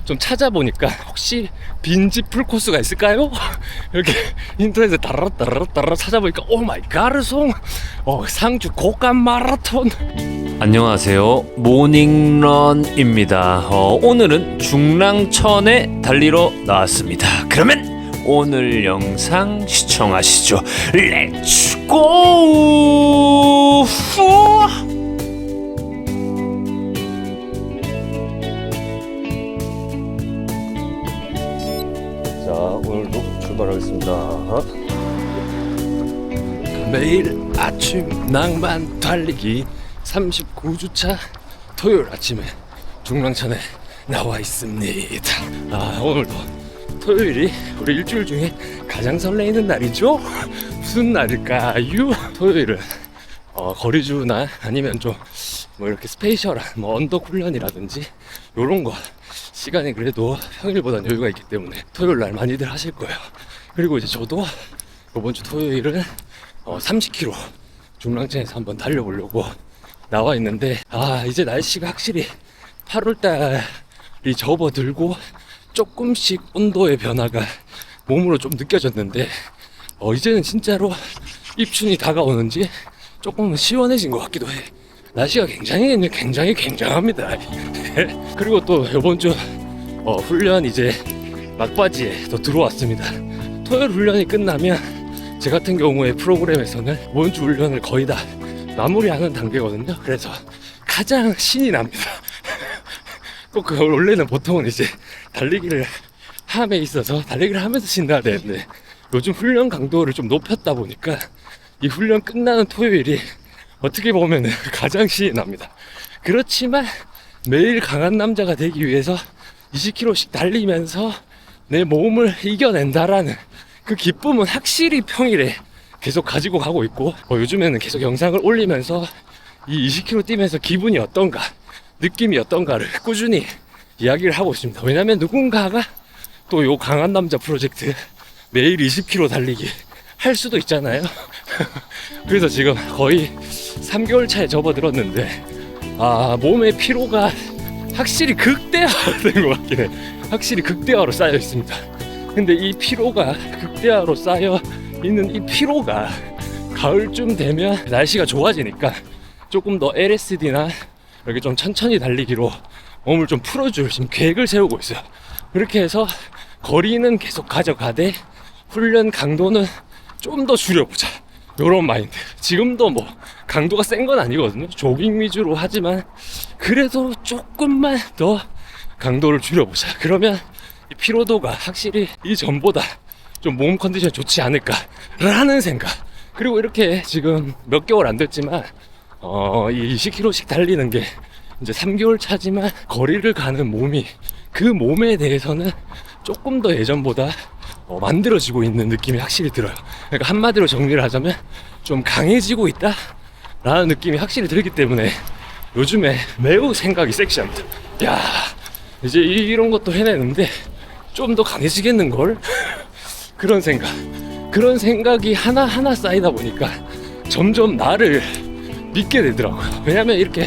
좀 찾아보니까 혹시 빈집 풀코스가 있을까요? 이렇게 인터넷에 따라따라 찾아보니까 오 마이 가르송 상주 고감 마라톤. 안녕하세요, 모닝런입니다. 오늘은 중랑천에 달리러 나왔습니다. 그러면 오늘 영상 시청하시죠. 렛츠고! 자, 오늘도 출발하겠습니다. 매일 아침 낭만 달리기 39주차 토요일 아침에 중랑천에 나와 있습니다. 오늘도 토요일이 우리 일주일 중에 가장 설레이는 날이죠? 무슨 날일까요? 토요일은 거리주나 아니면 좀 뭐 이렇게 스페이셜한 뭐 언덕 훈련이라든지 요런 거 시간이 그래도 평일보다는 여유가 있기 때문에 토요일 날 많이들 하실 거예요. 그리고 이제 저도 이번 주 토요일은 30km 중랑천에서 한번 달려보려고 나와 있는데, 이제 날씨가 확실히 8월달이 접어들고 조금씩 온도의 변화가 몸으로 좀 느껴졌는데, 이제는 진짜로 입춘이 다가오는지 조금 시원해진 것 같기도 해. 날씨가 굉장합니다. 그리고 또 이번 주 훈련 이제 막바지에 또 들어왔습니다. 토요일 훈련이 끝나면 제 같은 경우에 프로그램에서는 이번 주 훈련을 거의 다 마무리하는 단계거든요. 그래서 가장 신이 납니다. 꼭 그걸 원래는 보통은 이제 달리기를 함에 있어서 달리기를 하면서 신나야 되는데, 요즘 훈련 강도를 좀 높였다 보니까 이 훈련 끝나는 토요일이 어떻게 보면 가장 신이 납니다. 그렇지만 매일 강한 남자가 되기 위해서 20km씩 달리면서 내 몸을 이겨낸다라는 그 기쁨은 확실히 평일에 계속 가지고 가고 있고, 요즘에는 계속 영상을 올리면서 이 20km 뛰면서 기분이 어떤가, 느낌이 어떤가를 꾸준히 이야기를 하고 있습니다. 왜냐면 누군가가 또 요 강한 남자 프로젝트 매일 20km 달리기 할 수도 있잖아요. 그래서 지금 거의 3개월 차에 접어들었는데, 몸의 피로가 확실히 극대화된 것 같긴 해. 확실히 극대화로 쌓여 있습니다. 근데 이 피로가 극대화로 쌓여 있는 이 피로가 가을쯤 되면 날씨가 좋아지니까 조금 더 LSD나 이렇게 좀 천천히 달리기로 몸을 좀 풀어줄 지금 계획을 세우고 있어요. 그렇게 해서 거리는 계속 가져가되 훈련 강도는 좀 더 줄여보자, 요런 마인드. 지금도 뭐 강도가 센 건 아니거든요. 조깅 위주로 하지만 그래도 조금만 더 강도를 줄여보자. 그러면 이 피로도가 확실히 이전보다 좀 몸 컨디션이 좋지 않을까라는 생각. 그리고 이렇게 지금 몇 개월 안 됐지만 이 20km씩 달리는 게 이제 3개월 차지만 거리를 가는 몸이, 그 몸에 대해서는 조금 더 예전보다 만들어지고 있는 느낌이 확실히 들어요. 그러니까 한마디로 정리를 하자면 좀 강해지고 있다 라는 느낌이 확실히 들기 때문에 요즘에 매우 생각이 섹시합니다. 야, 이제 이런 것도 해내는데 좀 더 강해지겠는걸? 그런 생각이 하나하나 쌓이다 보니까 점점 나를 믿게 되더라고요. 왜냐면 이렇게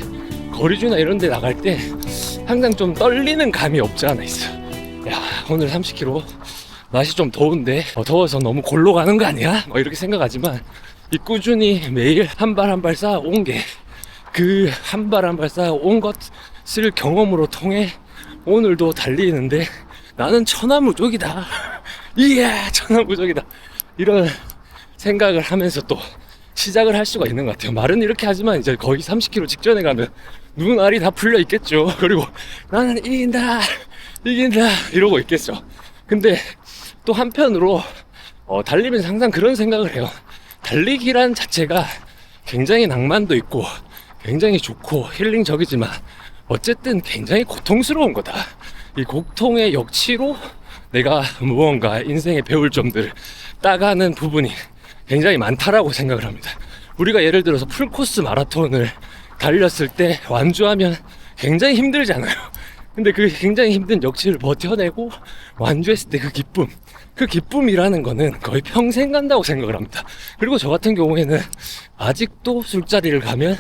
거리주나 이런 데 나갈 때 항상 좀 떨리는 감이 없지 않아 있어. 야, 오늘 30km 날씨 좀 더운데 더워서 너무 골로 가는 거 아니야? 이렇게 생각하지만 이 꾸준히 매일 한 발 한 발 쌓아온 게, 그 한 발 한 발 쌓아온 것을 경험으로 통해 오늘도 달리는데 나는 천하무적이다. 이야, 천하무적이다. 이런 생각을 하면서 또 시작을 할 수가 있는 것 같아요. 말은 이렇게 하지만 이제 거의 30km 직전에 가면 눈알이 다 풀려 있겠죠. 그리고 나는 이긴다 이러고 있겠죠. 근데 또 한편으로 달리면서 항상 그런 생각을 해요. 달리기란 자체가 굉장히 낭만도 있고 굉장히 좋고 힐링적이지만 어쨌든 굉장히 고통스러운 거다. 이 고통의 역치로 내가 무언가 인생에 배울 점들을 따가는 부분이 굉장히 많다라고 생각을 합니다. 우리가 예를 들어서 풀코스 마라톤을 달렸을 때 완주하면 굉장히 힘들잖아요. 근데 그 굉장히 힘든 역치를 버텨내고 완주했을 때 그 기쁨이라는 거는 거의 평생 간다고 생각을 합니다. 그리고 저 같은 경우에는 아직도 술자리를 가면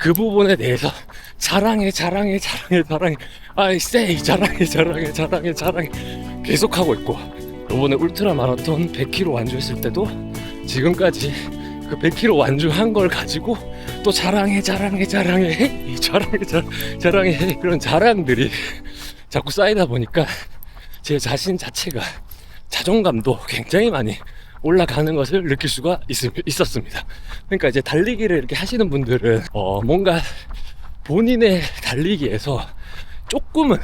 그 부분에 대해서 자랑해 I say 자랑해 계속 하고 있고, 이번에 울트라 마라톤 100km 완주했을 때도 지금까지 그 100km 완주한 걸 가지고 또 자랑해 그런 자랑들이 자꾸 쌓이다 보니까 제 자신 자체가 자존감도 굉장히 많이 올라가는 것을 느낄 수가 있었습니다. 그러니까 이제 달리기를 이렇게 하시는 분들은 뭔가 본인의 달리기에서 조금은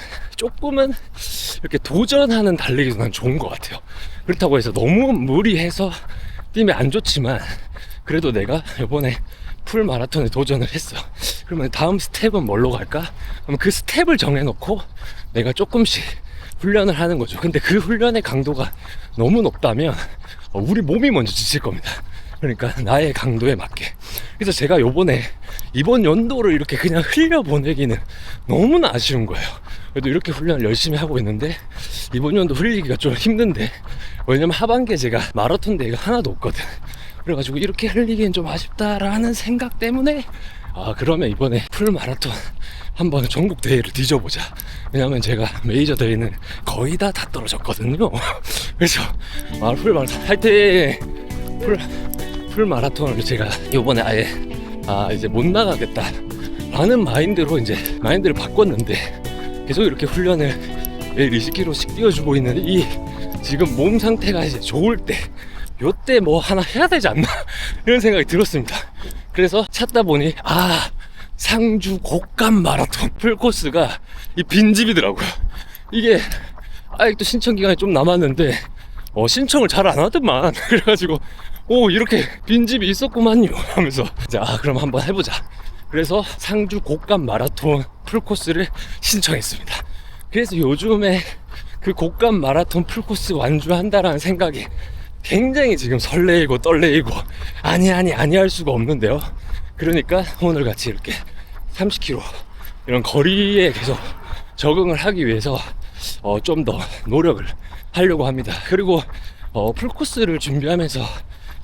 이렇게 도전하는 달리기도 난 좋은 것 같아요. 그렇다고 해서 너무 무리해서 뛰면 안 좋지만, 그래도 내가 이번에 풀 마라톤에 도전을 했어. 그러면 다음 스텝은 뭘로 갈까? 그럼 그 스텝을 정해놓고 내가 조금씩 훈련을 하는 거죠. 근데 그 훈련의 강도가 너무 높다면 우리 몸이 먼저 지칠 겁니다. 그러니까 나의 강도에 맞게. 그래서 제가 이번 연도를 이렇게 그냥 흘려보내기는 너무나 아쉬운 거예요. 그래도 이렇게 훈련을 열심히 하고 있는데 이번 연도 흘리기가 좀 힘든데, 왜냐면 하반기에 제가 마라톤 대회가 하나도 없거든. 그래가지고 이렇게 흘리기엔 좀 아쉽다라는 생각 때문에 그러면 이번에 풀 마라톤 한번 전국 대회를 뒤져보자. 왜냐면 제가 메이저 대회는 거의 다 떨어졌거든요. 그래서 풀 마라톤 화이팅! 풀 마라톤을 제가 이번에 아예 이제 못 나가겠다 라는 마인드를 바꿨는데, 계속 이렇게 훈련을 매일 20km씩 뛰어주고 있는 이 지금 몸 상태가 이제 좋을 때, 요때 뭐 하나 해야 되지 않나 이런 생각이 들었습니다. 그래서 찾다 보니 상주 곡감 마라톤 풀코스가 이 빈집이더라고요. 이게 아직도 신청 기간이 좀 남았는데 신청을 잘 안 하더만. 그래가지고 이렇게 빈집이 있었구만요 하면서 이제 그럼 한번 해보자. 그래서 상주 곡감 마라톤 풀코스를 신청했습니다. 그래서 요즘에 그 곡감 마라톤 풀코스 완주한다라는 생각이 굉장히 지금 설레이고 떨레이고 아니 할 수가 없는데요. 그러니까 오늘 같이 이렇게 30km 이런 거리에 계속 적응을 하기 위해서 좀 더 노력을 하려고 합니다. 그리고 풀코스를 준비하면서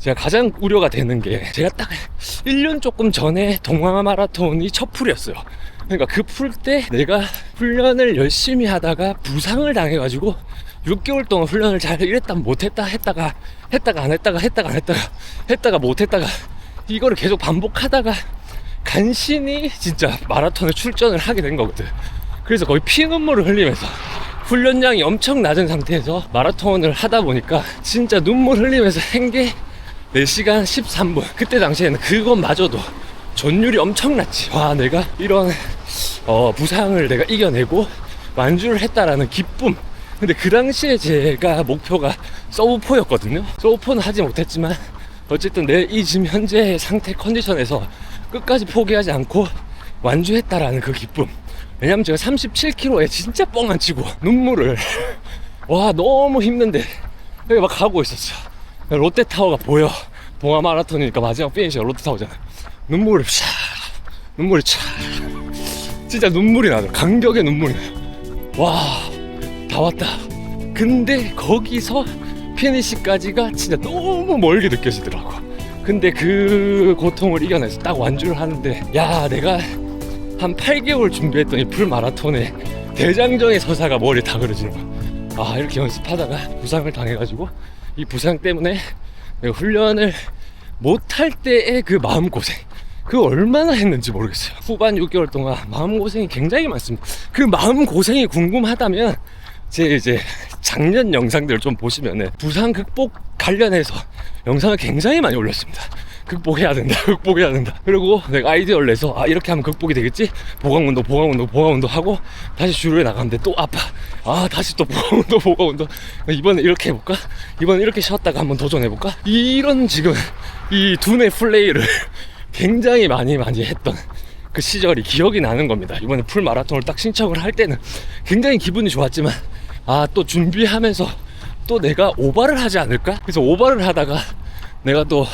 제가 가장 우려가 되는 게, 제가 딱 1년 조금 전에 동아 마라톤이 첫 풀이었어요. 그러니까 그 풀 때 내가 훈련을 열심히 하다가 부상을 당해가지고 6개월 동안 훈련을 잘 이랬다 못했다 했다가 안 했다가 못했다가 이거를 계속 반복하다가 간신히 진짜 마라톤에 출전을 하게 된 거거든. 그래서 거의 피눈물을 흘리면서 훈련량이 엄청 낮은 상태에서 마라톤을 하다 보니까 진짜 눈물 흘리면서 한 게 4시간 13분. 그때 당시에는 그것마저도 전율이 엄청났지. 내가 이런 부상을 내가 이겨내고 완주를 했다라는 기쁨. 근데 그 당시에 제가 목표가 서브4였거든요. 서브4는 하지 못했지만 어쨌든 내 이 지금 현재 상태 컨디션에서 끝까지 포기하지 않고 완주했다라는 그 기쁨. 왜냐면 제가 37km에 진짜 뻥 안 치고 눈물을 너무 힘든데 여기 막 가고 있었어. 롯데타워가 보여. 동아 마라톤이니까 마지막 피니시가 롯데타워잖아. 눈물이 진짜 눈물이 나죠. 감격의 눈물이 나요. 다 왔다. 근데 거기서 피니시까지가 진짜 너무 멀게 느껴지더라고. 근데 그 고통을 이겨내서 딱 완주를 하는데, 내가 한 8개월 준비했던 이 풀 마라톤에 대장정의 서사가 머리에 다 그려지는 거야. 이렇게 연습하다가 부상을 당해가지고 이 부상 때문에 내가 훈련을 못할 때의 그 마음고생, 그 얼마나 했는지 모르겠어요. 후반 6개월 동안 마음고생이 굉장히 많습니다. 그 마음고생이 궁금하다면 제 이제 작년 영상들을 좀 보시면은 부상 극복 관련해서 영상을 굉장히 많이 올렸습니다. 극복해야 된다. 그리고 내가 아이디어를 내서 이렇게 하면 극복이 되겠지? 보강운동 하고 다시 주로에 나가는데 또 아파. 다시 또 보강운동. 이번에 이렇게 해볼까? 이번에 이렇게 쉬었다가 한번 도전해볼까? 이런 지금 이 두뇌 플레이를 굉장히 많이 했던 그 시절이 기억이 나는 겁니다. 이번에 풀 마라톤을 딱 신청을 할 때는 굉장히 기분이 좋았지만 또 준비하면서 또 내가 오바를 하지 않을까? 그래서 오바를 하다가 내가 또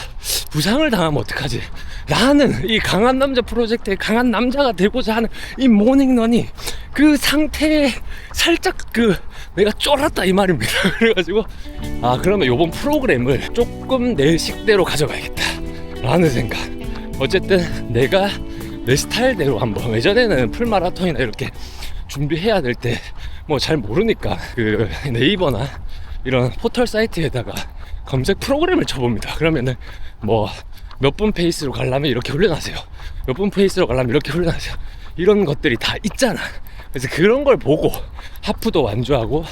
부상을 당하면 어떡하지? 나는 이 강한 남자 프로젝트의 강한 남자가 되고자 하는 이 모닝런이 그 상태에 살짝 내가 쫄았다 이 말입니다. 그래가지고 그러면 요번 프로그램을 조금 내 식대로 가져가야겠다 라는 생각. 어쨌든 내가 내 스타일대로 한번, 예전에는 풀마라톤이나 이렇게 준비해야 될 때 뭐 잘 모르니까 그 네이버나 이런 포털 사이트에다가 검색 프로그램을 쳐봅니다. 그러면은 뭐 몇 분 페이스로 가려면 이렇게 훈련하세요, 몇 분 페이스로 가려면 이렇게 훈련하세요, 이런 것들이 다 있잖아. 그래서 그런 걸 보고 하프도 완주하고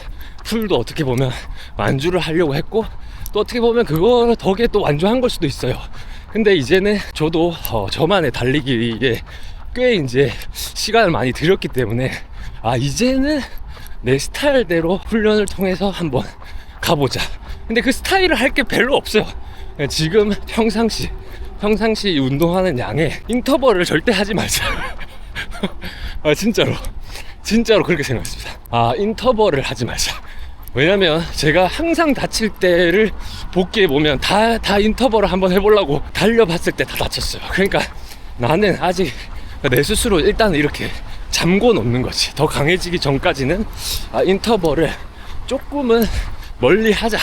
풀도 어떻게 보면 완주를 하려고 했고, 또 어떻게 보면 그거 덕에 또 완주한 걸 수도 있어요. 근데 이제는 저도 저만의 달리기에 꽤 이제 시간을 많이 들였기 때문에 이제는 내 스타일대로 훈련을 통해서 한번 가보자. 근데 그 스타일을 할 게 별로 없어요. 지금 평상시 운동하는 양에 인터벌을 절대 하지 말자. 진짜로 그렇게 생각했습니다. 인터벌을 하지 말자. 왜냐면 제가 항상 다칠 때를 복귀해보면 다 인터벌을 한번 해보려고 달려봤을 때 다 다쳤어요. 그러니까 나는 아직 내 스스로 일단 이렇게 잠궈 놓는 거지. 더 강해지기 전까지는 인터벌을 조금은 멀리 하자.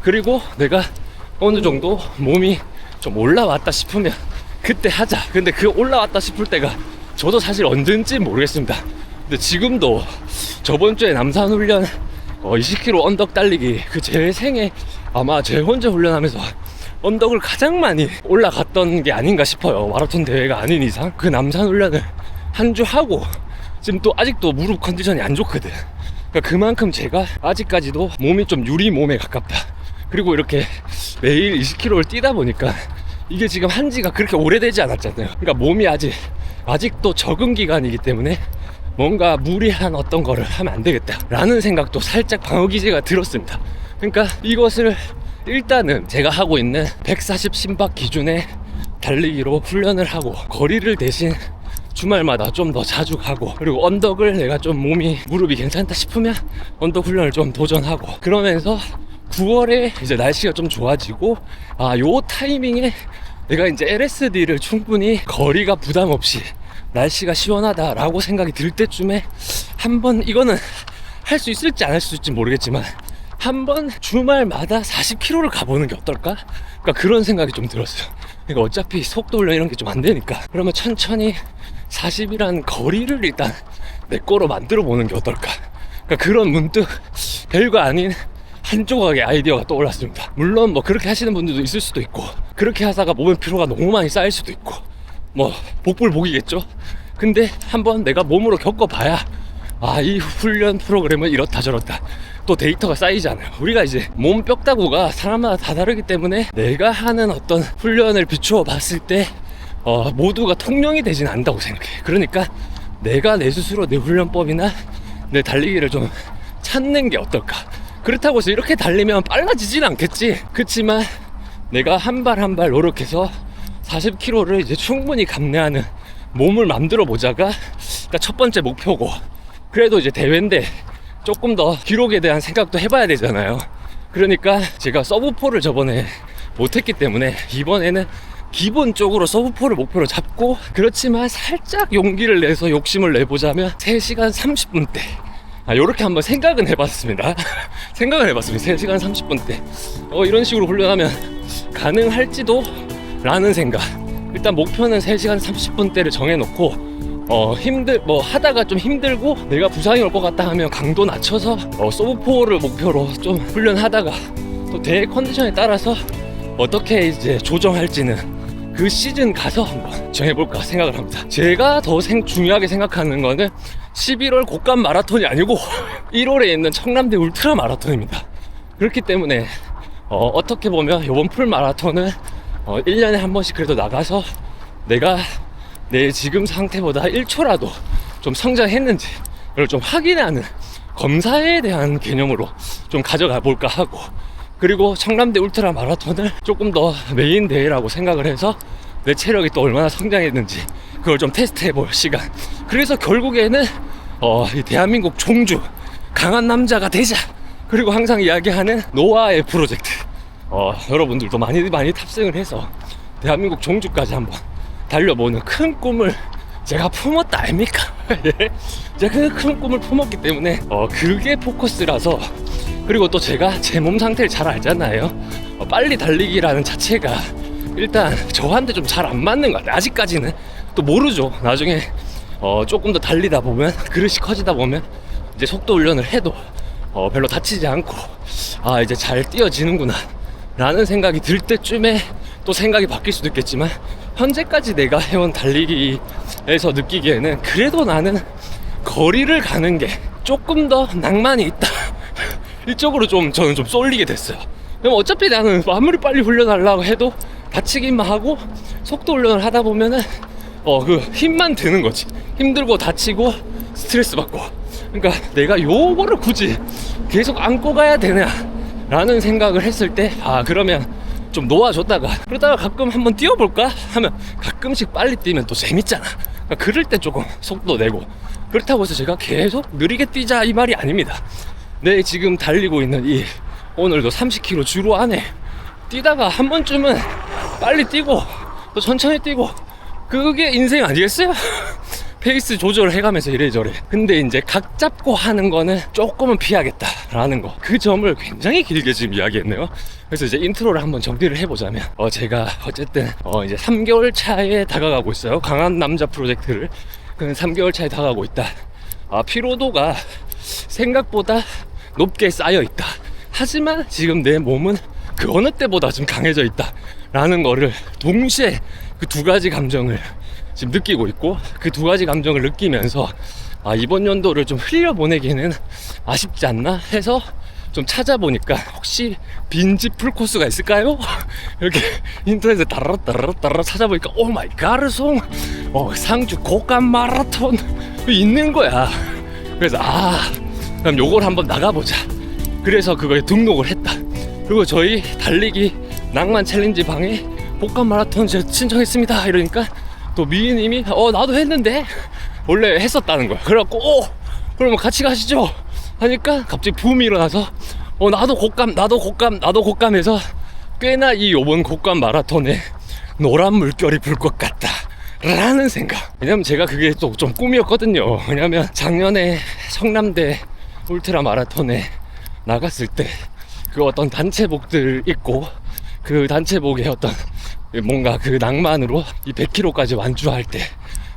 그리고 내가 어느 정도 몸이 좀 올라왔다 싶으면 그때 하자. 근데 그 올라왔다 싶을 때가 저도 사실 언젠지 모르겠습니다. 근데 지금도 저번 주에 남산 훈련 20km 언덕 달리기 제 생에 아마 제 혼자 훈련하면서 언덕을 가장 많이 올라갔던 게 아닌가 싶어요. 마라톤 대회가 아닌 이상 그 남산 훈련을 한 주 하고 지금 또 아직도 무릎 컨디션이 안 좋거든. 그러니까 그만큼 제가 아직까지도 몸이 좀 유리 몸에 가깝다. 그리고 이렇게 매일 20km를 뛰다 보니까 이게 지금 한지가 그렇게 오래되지 않았잖아요. 그러니까 몸이 아직도 적응 기간이기 때문에 뭔가 무리한 어떤 거를 하면 안 되겠다 라는 생각도 살짝 방어 기제가 들었습니다. 그러니까 이것을 일단은 제가 하고 있는 140 심박 기준의 달리기로 훈련을 하고, 거리를 대신 주말마다 좀 더 자주 가고, 그리고 언덕을 내가 좀 무릎이 괜찮다 싶으면 언덕 훈련을 좀 도전하고, 그러면서 9월에 이제 날씨가 좀 좋아지고 요 타이밍에 내가 이제 LSD를 충분히 거리가 부담 없이 날씨가 시원하다라고 생각이 들 때쯤에 한번, 이거는 할 수 있을지 안 할 수 있을지 모르겠지만 한번 주말마다 40km를 가보는 게 어떨까? 그러니까 그런 생각이 좀 들었어요. 그러니까 어차피 속도 훈련 이런 게 좀 안 되니까 그러면 천천히 40이라는 거리를 일단 내 거로 만들어 보는 게 어떨까? 그러니까 그런 문득 별거 아닌 한 조각의 아이디어가 떠올랐습니다. 물론 뭐 그렇게 하시는 분들도 있을 수도 있고, 그렇게 하다가 몸의 피로가 너무 많이 쌓일 수도 있고, 뭐 복불복이겠죠. 근데 한번 내가 몸으로 겪어봐야 이 훈련 프로그램은 이렇다 저렇다 또 데이터가 쌓이잖아요. 우리가 이제 몸 뼈다구가 사람마다 다 다르기 때문에 내가 하는 어떤 훈련을 비추어 봤을 때 모두가 통용이 되진 않는다고 생각해. 그러니까 내가 내 스스로 내 훈련법이나 내 달리기를 좀 찾는 게 어떨까. 그렇다고 해서 이렇게 달리면 빨라지진 않겠지. 그렇지만 내가 한 발 한 발 노력해서 40km를 이제 충분히 감내하는 몸을 만들어 보자가 첫 번째 목표고, 그래도 이제 대회인데 조금 더 기록에 대한 생각도 해봐야 되잖아요. 그러니까 제가 서브4를 저번에 못했기 때문에 이번에는 기본적으로 서브4를 목표로 잡고, 그렇지만 살짝 용기를 내서 욕심을 내보자면 3시간 30분대 요렇게 한번 생각은 해봤습니다. 3시간 30분대 이런 식으로 훈련하면 가능할지도 라는 생각. 일단 목표는 3시간 30분대를 정해놓고 하다가 좀 힘들고 내가 부상이 올 것 같다 하면 강도 낮춰서 서브4를 목표로 좀 훈련하다가 또 대회 컨디션에 따라서 어떻게 이제 조정할지는 그 시즌 가서 한번 정해볼까 생각을 합니다. 제가 더 중요하게 생각하는 거는 11월 곡간 마라톤이 아니고 1월에 있는 청남대 울트라 마라톤입니다. 그렇기 때문에 어떻게 보면 이번 풀 마라톤은 1년에 한 번씩 그래도 나가서 내가 내 지금 상태보다 1초라도 좀 성장했는지 이걸 좀 확인하는 검사에 대한 개념으로 좀 가져가 볼까 하고, 그리고 청남대 울트라 마라톤을 조금 더 메인 대회라고 생각을 해서 내 체력이 또 얼마나 성장했는지 그걸 좀 테스트해 볼 시간. 그래서 결국에는 이 대한민국 종주 강한 남자가 되자. 그리고 항상 이야기하는 노아의 프로젝트, 여러분들도 많이 탑승을 해서 대한민국 종주까지 한번 달려보는 큰 꿈을 제가 품었다 아닙니까? 예? 제가 그 큰 꿈을 품었기 때문에 그게 포커스라서. 그리고 또 제가 제 몸 상태를 잘 알잖아요. 빨리 달리기라는 자체가 일단 저한테 좀 잘 안 맞는 것 같아요. 아직까지는 또 모르죠. 나중에 조금 더 달리다 보면, 그릇이 커지다 보면 이제 속도 훈련을 해도 별로 다치지 않고 이제 잘 뛰어지는구나 라는 생각이 들 때쯤에 또 생각이 바뀔 수도 있겠지만, 현재까지 내가 해온 달리기에서 느끼기에는 그래도 나는 거리를 가는 게 조금 더 낭만이 있다 이쪽으로 저는 좀 쏠리게 됐어요. 그럼 어차피 나는 아무리 빨리 훈련하려고 해도 다치기만 하고, 속도 훈련을 하다 보면은 그 힘만 드는 거지. 힘들고 다치고 스트레스 받고. 그러니까 내가 요거를 굳이 계속 안고 가야 되냐 라는 생각을 했을 때, 그러면 좀 놓아줬다가 그러다가 가끔 한번 뛰어볼까 하면 가끔씩 빨리 뛰면 또 재밌잖아. 그러니까 그럴 때 조금 속도 내고. 그렇다고 해서 제가 계속 느리게 뛰자 이 말이 아닙니다. 내 지금 달리고 있는 오늘도 30km 주로 안에 뛰다가 한 번쯤은 빨리 뛰고 또 천천히 뛰고, 그게 인생 아니겠어요? 페이스 조절을 해가면서 이래저래. 근데 이제 각 잡고 하는 거는 조금은 피하겠다라는 거, 그 점을 굉장히 길게 지금 이야기했네요. 그래서 이제 인트로를 한번 정리를 해보자면, 제가 어쨌든 이제 3개월 차에 다가가고 있어요. 강한 남자 프로젝트를. 그 3개월 차에 다가가고 있다. 피로도가 생각보다 높게 쌓여 있다. 하지만 지금 내 몸은 그 어느 때보다 좀 강해져 있다 라는 거를 동시에 그 두 가지 감정을 지금 느끼고 있고, 그 두 가지 감정을 느끼면서 이번 연도를 좀 흘려보내기는 아쉽지 않나 해서 좀 찾아보니까, 혹시 빈집 풀코스가 있을까요? 이렇게 인터넷에 따라따라 찾아보니까 오 마이 가르송 상주 고감 마라톤 있는 거야. 그래서 그럼 요걸 한번 나가보자. 그래서 그거에 등록을 했다. 그리고 저희 달리기 낭만 챌린지 방에 고감 마라톤 제가 신청했습니다 이러니까, 또 미희님이 나도 했는데 원래 했었다는 거야. 그래갖고 그러면 같이 가시죠 하니까 갑자기 붐이 일어나서 나도 곶감 해서 꽤나 요번 곶감 마라톤에 노란 물결이 불 것 같다 라는 생각. 왜냐면 제가 그게 또 좀 꿈이었거든요. 왜냐면 작년에 성남대 울트라 마라톤에 나갔을 때 그 어떤 단체복들 입고, 그 단체복의 어떤 뭔가 그 낭만으로 이 100km까지 완주할 때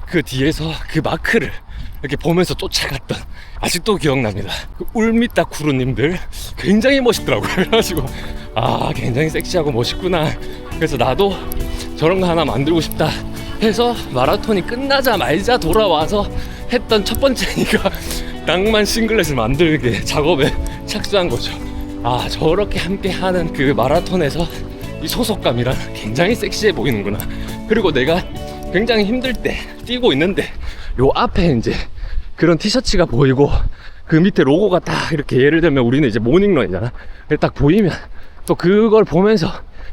그 뒤에서 그 마크를 이렇게 보면서 쫓아갔던, 아직도 기억납니다. 그 울미따쿠루님들 굉장히 멋있더라고요. 그래가지고 굉장히 섹시하고 멋있구나. 그래서 나도 저런 거 하나 만들고 싶다 해서 마라톤이 끝나자마자 돌아와서 했던 첫 번째니까 낭만 싱글렛을 만들게 작업에 착수한 거죠. 저렇게 함께 하는 그 마라톤에서 이 소속감이란 굉장히 섹시해 보이는구나. 그리고 내가 굉장히 힘들 때 뛰고 있는데 요 앞에 이제 그런 티셔츠가 보이고, 그 밑에 로고가 딱 이렇게, 예를 들면 우리는 이제 모닝런이잖아. 딱 보이면 또 그걸 보면서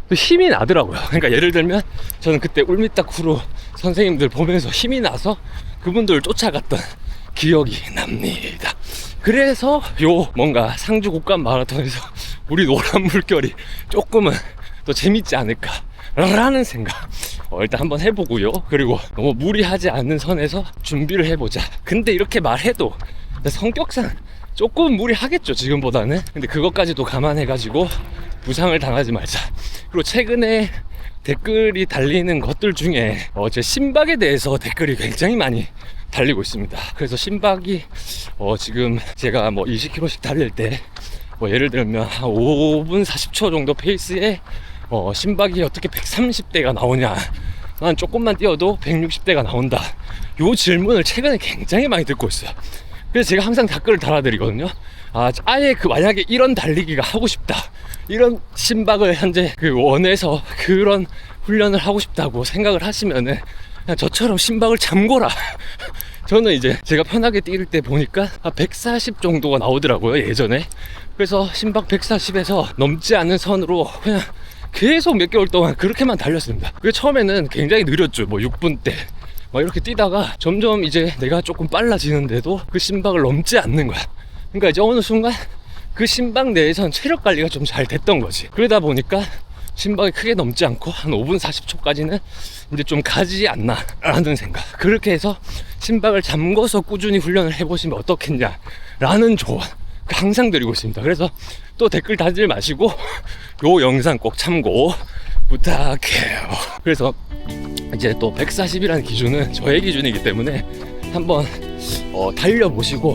또 힘이 나더라고요. 그러니까 예를 들면 저는 그때 울미따쿠루 선생님들 보면서 힘이 나서 그분들을 쫓아갔던 기억이 납니다. 그래서 뭔가 상주 곶감 마라톤에서 우리 노란 물결이 조금은 또 재밌지 않을까 라는 생각. 일단 한번 해보고요. 그리고 너무 무리하지 않는 선에서 준비를 해보자. 근데 이렇게 말해도 성격상 조금 무리하겠죠, 지금보다는. 근데 그것까지도 감안해가지고 부상을 당하지 말자. 그리고 최근에 댓글이 달리는 것들 중에 제 심박에 대해서 댓글이 굉장히 많이 달리고 있습니다. 그래서 심박이 지금 제가 20km씩 달릴 때 예를 들면 한 5분 40초 정도 페이스에 심박이 어떻게 130대가 나오냐, 난 조금만 뛰어도 160대가 나온다, 요 질문을 최근에 굉장히 많이 듣고 있어요. 그래서 제가 항상 댓글을 달아드리거든요. 아예 만약에 이런 달리기가 하고 싶다, 이런 심박을 현재 원해서 그런 훈련을 하고 싶다고 생각을 하시면은 그냥 저처럼 심박을 잠궈라. 저는 이제 제가 편하게 뛸 때 보니까 140 정도가 나오더라고요, 예전에. 그래서 심박 140에서 넘지 않는 선으로 그냥 계속 몇 개월 동안 그렇게만 달렸습니다. 그게 처음에는 굉장히 느렸죠. 6분대 이렇게 뛰다가 점점 이제 내가 조금 빨라지는데도 그 심박을 넘지 않는 거야. 그러니까 이제 어느 순간 그 심박 내에선 체력 관리가 좀 잘 됐던 거지. 그러다 보니까 심박이 크게 넘지 않고 한 5분 40초까지는 이제 좀 가지 않나 라는 생각. 그렇게 해서 심박을 잠궈서 꾸준히 훈련을 해보시면 어떻겠냐 라는 조언 항상 드리고 있습니다. 그래서 또 댓글 다지 마시고 요 영상 꼭 참고 부탁해요. 그래서 이제 또 140이라는 기준은 저의 기준이기 때문에 한번 달려보시고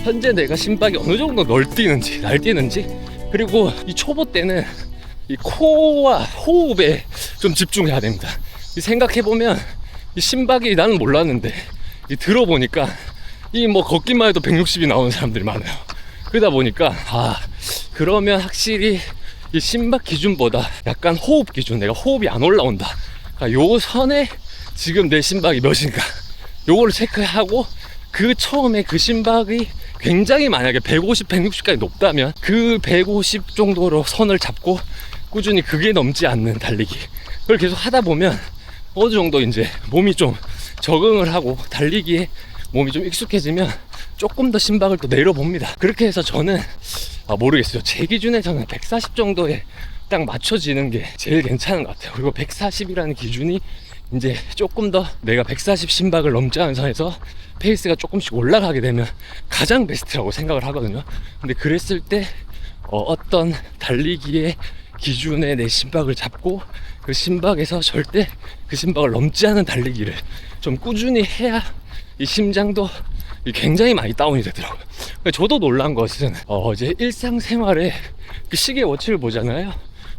현재 내가 심박이 어느 정도 날뛰는지 그리고 이 초보 때는 이 코와 호흡에 좀 집중해야 됩니다. 생각해보면 이 심박이 나는 몰랐는데 이 들어보니까 이 뭐 걷기만 해도 160이 나오는 사람들이 많아요. 그러다 보니까 그러면 확실히 이 심박 기준보다 약간 호흡 기준, 내가 호흡이 안 올라온다, 그러니까 요 선에 지금 내 심박이 몇인가 요거를 체크하고 그 처음에 그 심박이 굉장히 만약에 150, 160까지 높다면 그 150 정도로 선을 잡고 꾸준히 그게 넘지 않는 달리기 그걸 계속 하다 보면 어느 정도 이제 몸이 좀 적응을 하고 달리기에 몸이 좀 익숙해지면 조금 더 심박을 또 내려봅니다. 그렇게 해서 저는 모르겠어요. 제 기준에서는 140 정도에 딱 맞춰지는 게 제일 괜찮은 것 같아요. 그리고 140이라는 기준이 이제 조금 더 내가 140 심박을 넘지 않은 선에서 페이스가 조금씩 올라가게 되면 가장 베스트라고 생각을 하거든요. 근데 그랬을 때 어떤 달리기의 기준에 내 심박을 잡고 그 심박에서 절대 그 심박을 넘지 않은 달리기를 좀 꾸준히 해야 이 심장도 굉장히 많이 다운이 되더라고요. 저도 놀란 것은 이제 일상생활에 그 시계 워치를 보잖아요.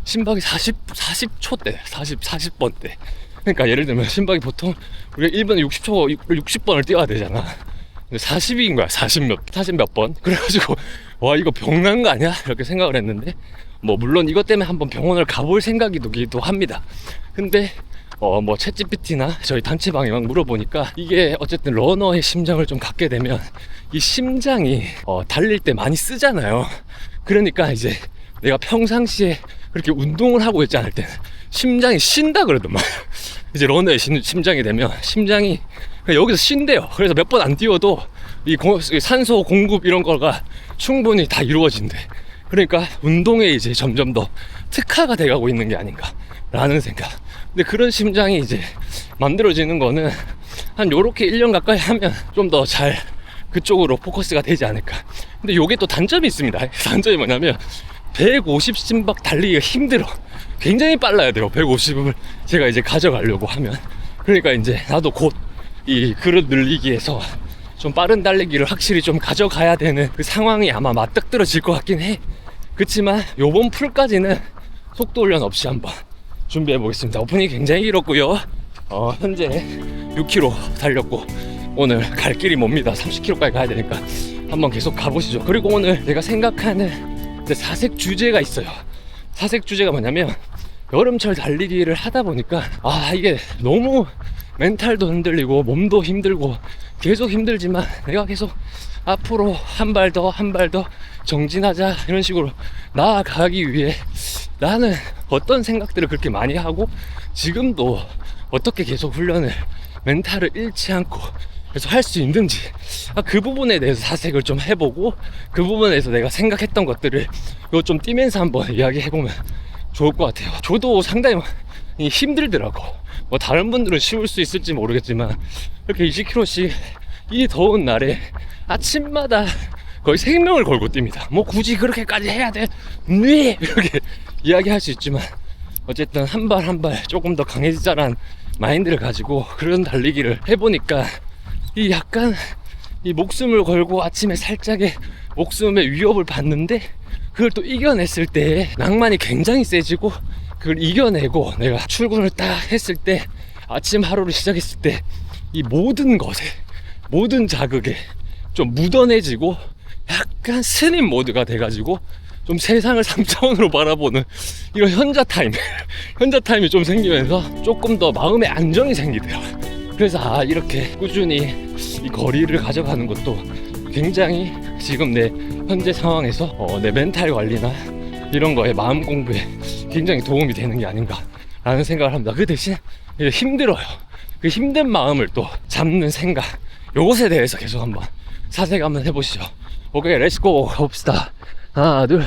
심박이 40초 대 40번 대. 그러니까 예를 들면 심박이 보통 우리가 1분에 60번을 뛰어야 되잖아. 근데 40인 거야. 40 몇 번. 그래가지고 와 이거 병난 거 아니야? 이렇게 생각을 했는데 뭐 물론 이것 때문에 한번 병원을 가볼 생각이기도 합니다. 근데 뭐 챗GPT나 저희 단체방에 막 물어보니까 이게 어쨌든 러너의 심장을 좀 갖게 되면 이 심장이 달릴 때 많이 쓰잖아요. 그러니까 이제 내가 평상시에 그렇게 운동을 하고 있지 않을 때는 심장이 쉰다 그러더만. 이제 러너의 심장이 되면 심장이 그냥 여기서 쉰대요. 그래서 몇 번 안 뛰어도 이 산소 공급 이런 거가 충분히 다 이루어진대. 그러니까 운동에 이제 점점 더 특화가 돼가고 있는 게 아닌가 라는 생각. 근데 그런 심장이 이제 만들어지는 거는 한 요렇게 1년 가까이 하면 좀 더 잘 그쪽으로 포커스가 되지 않을까. 근데 요게 또 단점이 있습니다. 단점이 뭐냐면 150 심박 달리기가 힘들어. 굉장히 빨라야 돼요. 150을 제가 이제 가져가려고 하면. 그러니까 이제 나도 곧 이 그릇 늘리기에서 좀 빠른 달리기를 확실히 좀 가져가야 되는 그 상황이 아마 맞닥뜨려질 것 같긴 해. 그렇지만 요번 풀까지는 속도 훈련 없이 한번 준비해 보겠습니다. 오프닝이 굉장히 길었고요. 현재 6km 달렸고 오늘 갈 길이 멉니다. 30km까지 가야 되니까 한번 계속 가보시죠. 그리고 오늘 내가 생각하는 사색 주제가 있어요. 사색 주제가 뭐냐면 여름철 달리기를 하다 보니까 이게 너무 멘탈도 흔들리고 몸도 힘들고 계속 힘들지만 내가 계속 앞으로 한 발 더 정진하자 이런 식으로 나아가기 위해 나는 어떤 생각들을 그렇게 많이 하고 지금도 어떻게 계속 훈련을 멘탈을 잃지 않고 계속 할 수 있는지 그 부분에 대해서 사색을 좀 해보고 그 부분에서 내가 생각했던 것들을 이거 좀 뛰면서 한번 이야기해보면 좋을 것 같아요. 저도 상당히 힘들더라고. 뭐 다른 분들은 쉬울 수 있을지 모르겠지만 이렇게 20km씩 이 더운 날에 아침마다 거의 생명을 걸고 뜁니다. 뭐 굳이 그렇게까지 해야 돼? 네! 이렇게 이야기할 수 있지만 어쨌든 한 발 한 발 조금 더 강해지자란 마인드를 가지고 그런 달리기를 해보니까 이 약간 이 목숨을 걸고 아침에 살짝의 목숨의 위협을 받는데 그걸 또 이겨냈을 때 낭만이 굉장히 세지고 그걸 이겨내고 내가 출근을 딱 했을 때 아침 하루를 시작했을 때 이 모든 것에 모든 자극에 좀 묻어내지고 약간 스님 모드가 돼가지고 좀 세상을 3차원으로 바라보는 이런 현자 타임이 좀 생기면서 조금 더 마음의 안정이 생기대요. 그래서 이렇게 꾸준히 이 거리를 가져가는 것도 굉장히 지금 내 현재 상황에서 내 멘탈 관리나 이런 거에 마음 공부에 굉장히 도움이 되는 게 아닌가 라는 생각을 합니다. 그 대신 힘들어요. 그 힘든 마음을 또 잡는 생각, 요것에 대해서 계속 한번 사색 한번 해보시죠. 오케이, 렛츠고 가봅시다. 하나 둘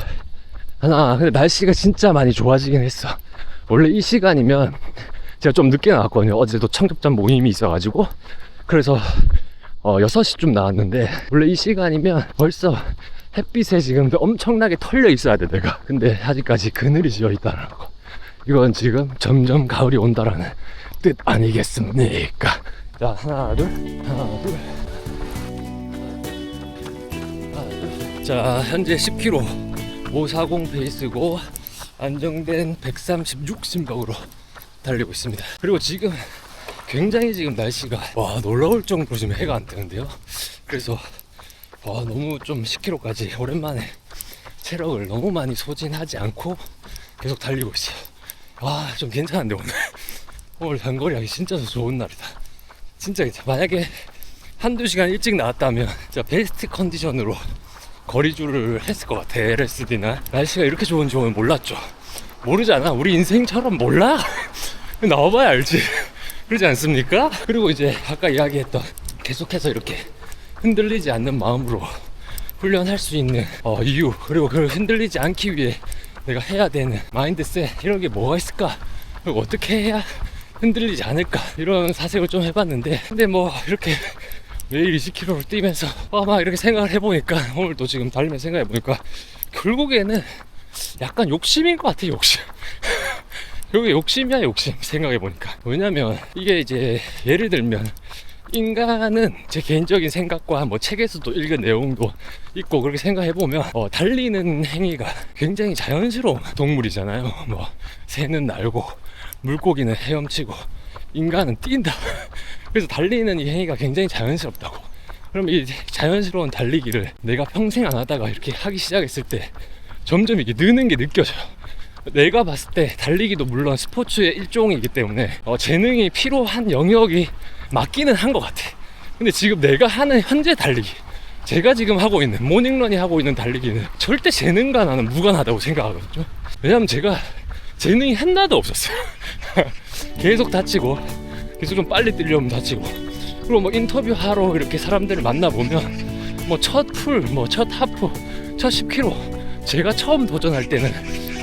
하나. 근데 날씨가 진짜 많이 좋아지긴 했어. 원래 이 시간이면 제가 좀 늦게 나왔거든요. 어제도 청첩장 모임이 있어가지고 그래서 6시쯤 나왔는데 원래 이 시간이면 벌써 햇빛에 지금 엄청나게 털려 있어야 돼 내가. 근데 아직까지 그늘이 지어 있다는 거, 이건 지금 점점 가을이 온다라는 뜻 아니겠습니까? 자, 하나 둘 하나 둘 하나 둘. 자, 현재 10km 540 페이스고 안정된 136 심박으로 달리고 있습니다. 그리고 지금 굉장히 지금 날씨가 놀라울 정도로 지금 해가 안 뜨는데요. 그래서 너무 좀 10km까지 오랜만에 체력을 너무 많이 소진하지 않고 계속 달리고 있어요. 좀 괜찮은데 오늘 단거리 하기 진짜 좋은 날이다. 진짜 만약에 한두 시간 일찍 나왔다면 진짜 베스트 컨디션으로 거리주를 했을 것 같아. LSD나 날씨가 이렇게 좋은 줄은 몰랐죠. 모르잖아. 우리 인생처럼 몰라. 나와봐야 알지. 그러지 않습니까? 그리고 이제 아까 이야기했던 계속해서 이렇게 흔들리지 않는 마음으로 훈련할 수 있는 이유, 그리고 그걸 흔들리지 않기 위해 내가 해야 되는 마인드셋, 이런 게 뭐가 있을까, 그리고 어떻게 해야 흔들리지 않을까, 이런 사색을 좀 해봤는데, 근데 뭐 이렇게 매일 20km를 뛰면서 막 이렇게 생각을 해보니까, 오늘도 지금 달리면서 생각해보니까 결국에는 약간 욕심인 것 같아. 욕심. 결국에 욕심이야, 욕심. 생각해보니까. 왜냐면 이게 이제 예를 들면 인간은 제 개인적인 생각과 뭐 책에서도 읽은 내용도 있고 그렇게 생각해보면 달리는 행위가 굉장히 자연스러운 동물이잖아요. 뭐 새는 날고 물고기는 헤엄치고 인간은 뛴다. 그래서 달리는 이 행위가 굉장히 자연스럽다고. 그럼 이 자연스러운 달리기를 내가 평생 안 하다가 이렇게 하기 시작했을 때 점점 이게 느는 게 느껴져요. 내가 봤을 때 달리기도 물론 스포츠의 일종이기 때문에 재능이 필요한 영역이 맞기는 한 것 같아. 근데 지금 내가 하는 현재 달리기, 제가 지금 하고 있는 모닝런이 하고 있는 달리기는 절대 재능과 나는 무관하다고 생각하거든요. 왜냐면 제가 재능이 하나도 없었어요. 계속 다치고, 계속 좀 빨리 뛰려면 다치고, 그리고 뭐 인터뷰하러 이렇게 사람들을 만나보면 뭐 첫 풀, 뭐 첫 하프, 첫 10km 제가 처음 도전할 때는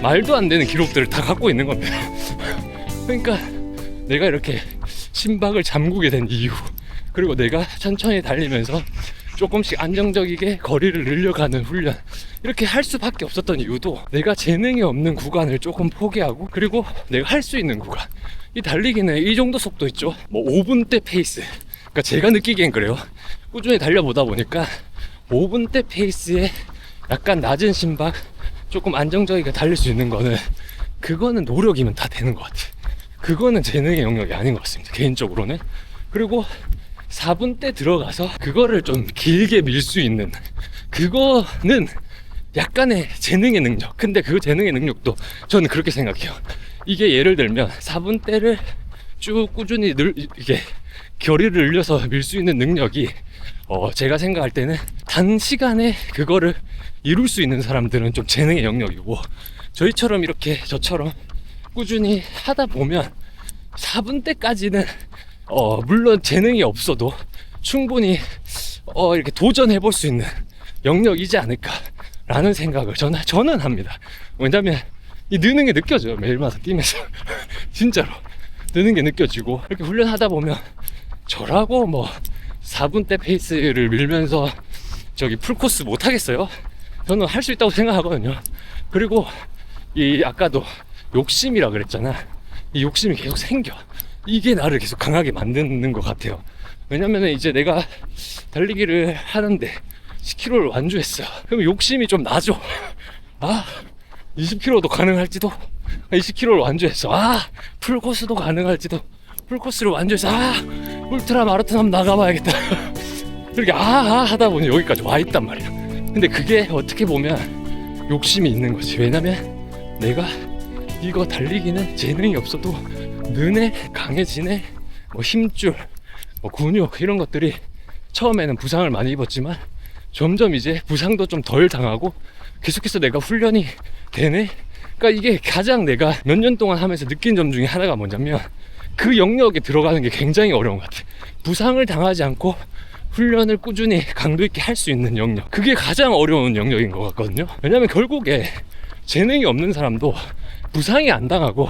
말도 안 되는 기록들을 다 갖고 있는 겁니다. 그러니까 내가 이렇게 심박을 잠그게 된 이유, 그리고 내가 천천히 달리면서 조금씩 안정적이게 거리를 늘려가는 훈련, 이렇게 할 수밖에 없었던 이유도 내가 재능이 없는 구간을 조금 포기하고, 그리고 내가 할 수 있는 구간, 이 달리기는 이 정도 속도 있죠. 뭐 5분대 페이스, 그러니까 제가 느끼기엔 그래요. 꾸준히 달려보다 보니까 5분대 페이스에 약간 낮은 심박, 조금 안정적이게 달릴 수 있는 거는, 그거는 노력이면 다 되는 것 같아. 그거는 재능의 영역이 아닌 것 같습니다, 개인적으로는. 그리고 4분대 들어가서 그거를 좀 길게 밀 수 있는, 그거는 약간의 재능의 능력. 근데 그 재능의 능력도 저는 그렇게 생각해요. 이게 예를 들면 4분대를 쭉 꾸준히 이게 거리를 늘려서 밀 수 있는 능력이 제가 생각할 때는 단시간에 그거를 이룰 수 있는 사람들은 좀 재능의 영역이고, 저희처럼 이렇게 저처럼 꾸준히 하다 보면 4분대까지는 물론 재능이 없어도 충분히 이렇게 도전해 볼 수 있는 영역이지 않을까라는 생각을 저는 합니다. 왜냐면 이 느는 게 느껴져요. 매일마다 뛰면서 진짜로 느는 게 느껴지고, 이렇게 훈련하다 보면 저라고 뭐 4분대 페이스를 밀면서 저기 풀코스 못 하겠어요? 저는 할 수 있다고 생각하거든요. 그리고 이 아까도 욕심이라 그랬잖아. 이 욕심이 계속 생겨. 이게 나를 계속 강하게 만드는 것 같아요. 왜냐면 이제 내가 달리기를 하는데 10km를 완주했어. 그럼 욕심이 좀 나죠. 20km도 가능할지도. 20km를 완주했어. 풀코스도 가능할지도. 풀코스를 완주해서 울트라 마라톤 한번 나가봐야겠다. 이렇게 하다 보니 여기까지 와 있단 말이야. 근데 그게 어떻게 보면 욕심이 있는 거지. 왜냐면 내가 이거 달리기는 재능이 없어도 느네, 강해지네, 뭐 힘줄, 뭐 근육, 이런 것들이 처음에는 부상을 많이 입었지만 점점 이제 부상도 좀 덜 당하고 계속해서 내가 훈련이 되네. 그러니까 이게 가장 내가 몇 년 동안 하면서 느낀 점 중에 하나가 뭐냐면, 그 영역에 들어가는 게 굉장히 어려운 것 같아. 부상을 당하지 않고 훈련을 꾸준히 강도 있게 할 수 있는 영역, 그게 가장 어려운 영역인 것 같거든요. 왜냐면 결국에 재능이 없는 사람도 부상이 안 당하고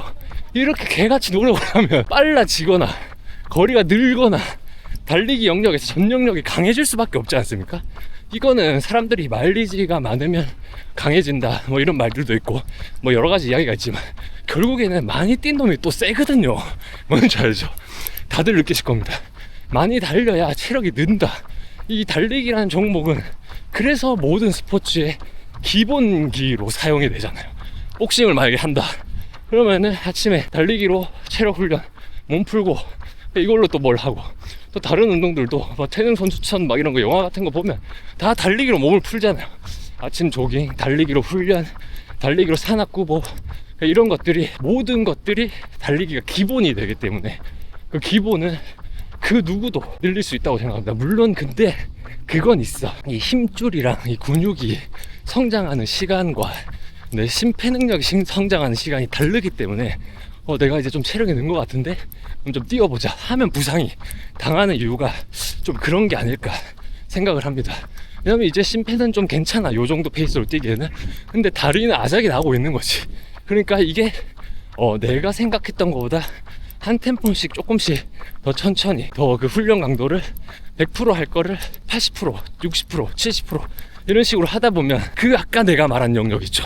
이렇게 개같이 노력을 하면 빨라지거나 거리가 늘거나 달리기 영역에서 전 영역이 강해질 수밖에 없지 않습니까? 이거는 사람들이 마일리지가 많으면 강해진다 뭐 이런 말들도 있고 뭐 여러 가지 이야기가 있지만 결국에는 많이 뛴 놈이 또 세거든요. 뭔지 알죠? 다들 느끼실 겁니다. 많이 달려야 체력이 는다. 이 달리기라는 종목은 그래서 모든 스포츠의 기본기로 사용이 되잖아요. 복싱을 만약에 한다 그러면은 아침에 달리기로 체력 훈련 몸 풀고 이걸로 또 뭘 하고 또 다른 운동들도 뭐 태능 선수촌 막 이런 거 영화 같은 거 보면 다 달리기로 몸을 풀잖아요. 아침 조깅, 달리기로 훈련, 달리기로 산악구보 이런 것들이 모든 것들이 달리기가 기본이 되기 때문에 그 기본은 그 누구도 늘릴 수 있다고 생각합니다. 물론 근데 그건 있어. 이 힘줄이랑 이 근육이 성장하는 시간과 내 심폐 능력이 성장하는 시간이 다르기 때문에 내가 이제 좀 체력이 는 것 같은데 그럼 좀 뛰어보자 하면 부상이 당하는 이유가 좀 그런 게 아닐까 생각을 합니다. 왜냐면 이제 심폐는 좀 괜찮아 요 정도 페이스로 뛰기에는. 근데 다리는 아작이 나고 있는 거지. 그러니까 이게 내가 생각했던 것보다 한 템포씩 조금씩 더 천천히 더 그 훈련 강도를 100% 할 거를 80%, 60%, 70% 이런 식으로 하다 보면 그 아까 내가 말한 영역 있죠.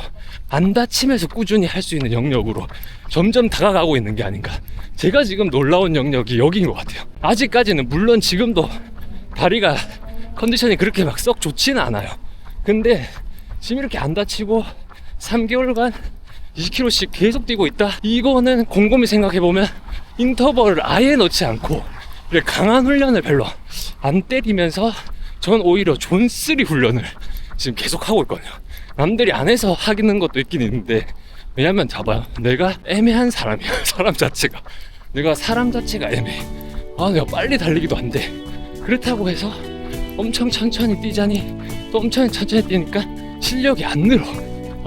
안 다치면서 꾸준히 할 수 있는 영역으로 점점 다가가고 있는 게 아닌가. 제가 지금 놀라운 영역이 여기인 것 같아요. 아직까지는 물론 지금도 다리가 컨디션이 그렇게 막 썩 좋지는 않아요. 근데 지금 이렇게 안 다치고 3개월간 20km씩 계속 뛰고 있다? 이거는 곰곰이 생각해보면 인터벌을 아예 넣지 않고 강한 훈련을 별로 안 때리면서 전 오히려 존3 훈련을 지금 계속 하고 있거든요. 남들이 안 해서 하기는 것도 있긴 있는데 왜냐면 봐봐요. 내가 애매한 사람이야. 사람 자체가 애매해. 내가 빨리 달리기도 안 돼. 그렇다고 해서 엄청 천천히 뛰자니 또 엄청 천천히 뛰니까 실력이 안 늘어.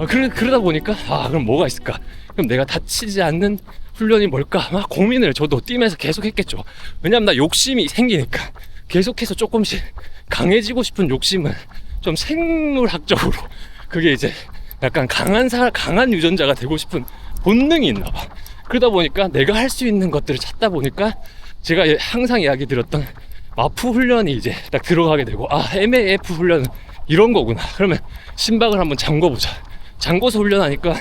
그러다 보니까 그럼 뭐가 있을까? 그럼 내가 다치지 않는 훈련이 뭘까? 막 고민을 저도 뛰면서 계속 했겠죠. 왜냐면 나 욕심이 생기니까 계속해서 조금씩 강해지고 싶은 욕심은 좀 생물학적으로 그게 이제 약간 강한 유전자가 되고 싶은 본능이 있나 봐. 그러다 보니까 내가 할 수 있는 것들을 찾다 보니까 제가 항상 이야기 드렸던 마프 훈련이 이제 딱 들어가게 되고 MAF 훈련은 이런 거구나. 그러면 심박을 한번 잠궈보자. 잠궈서 훈련하니까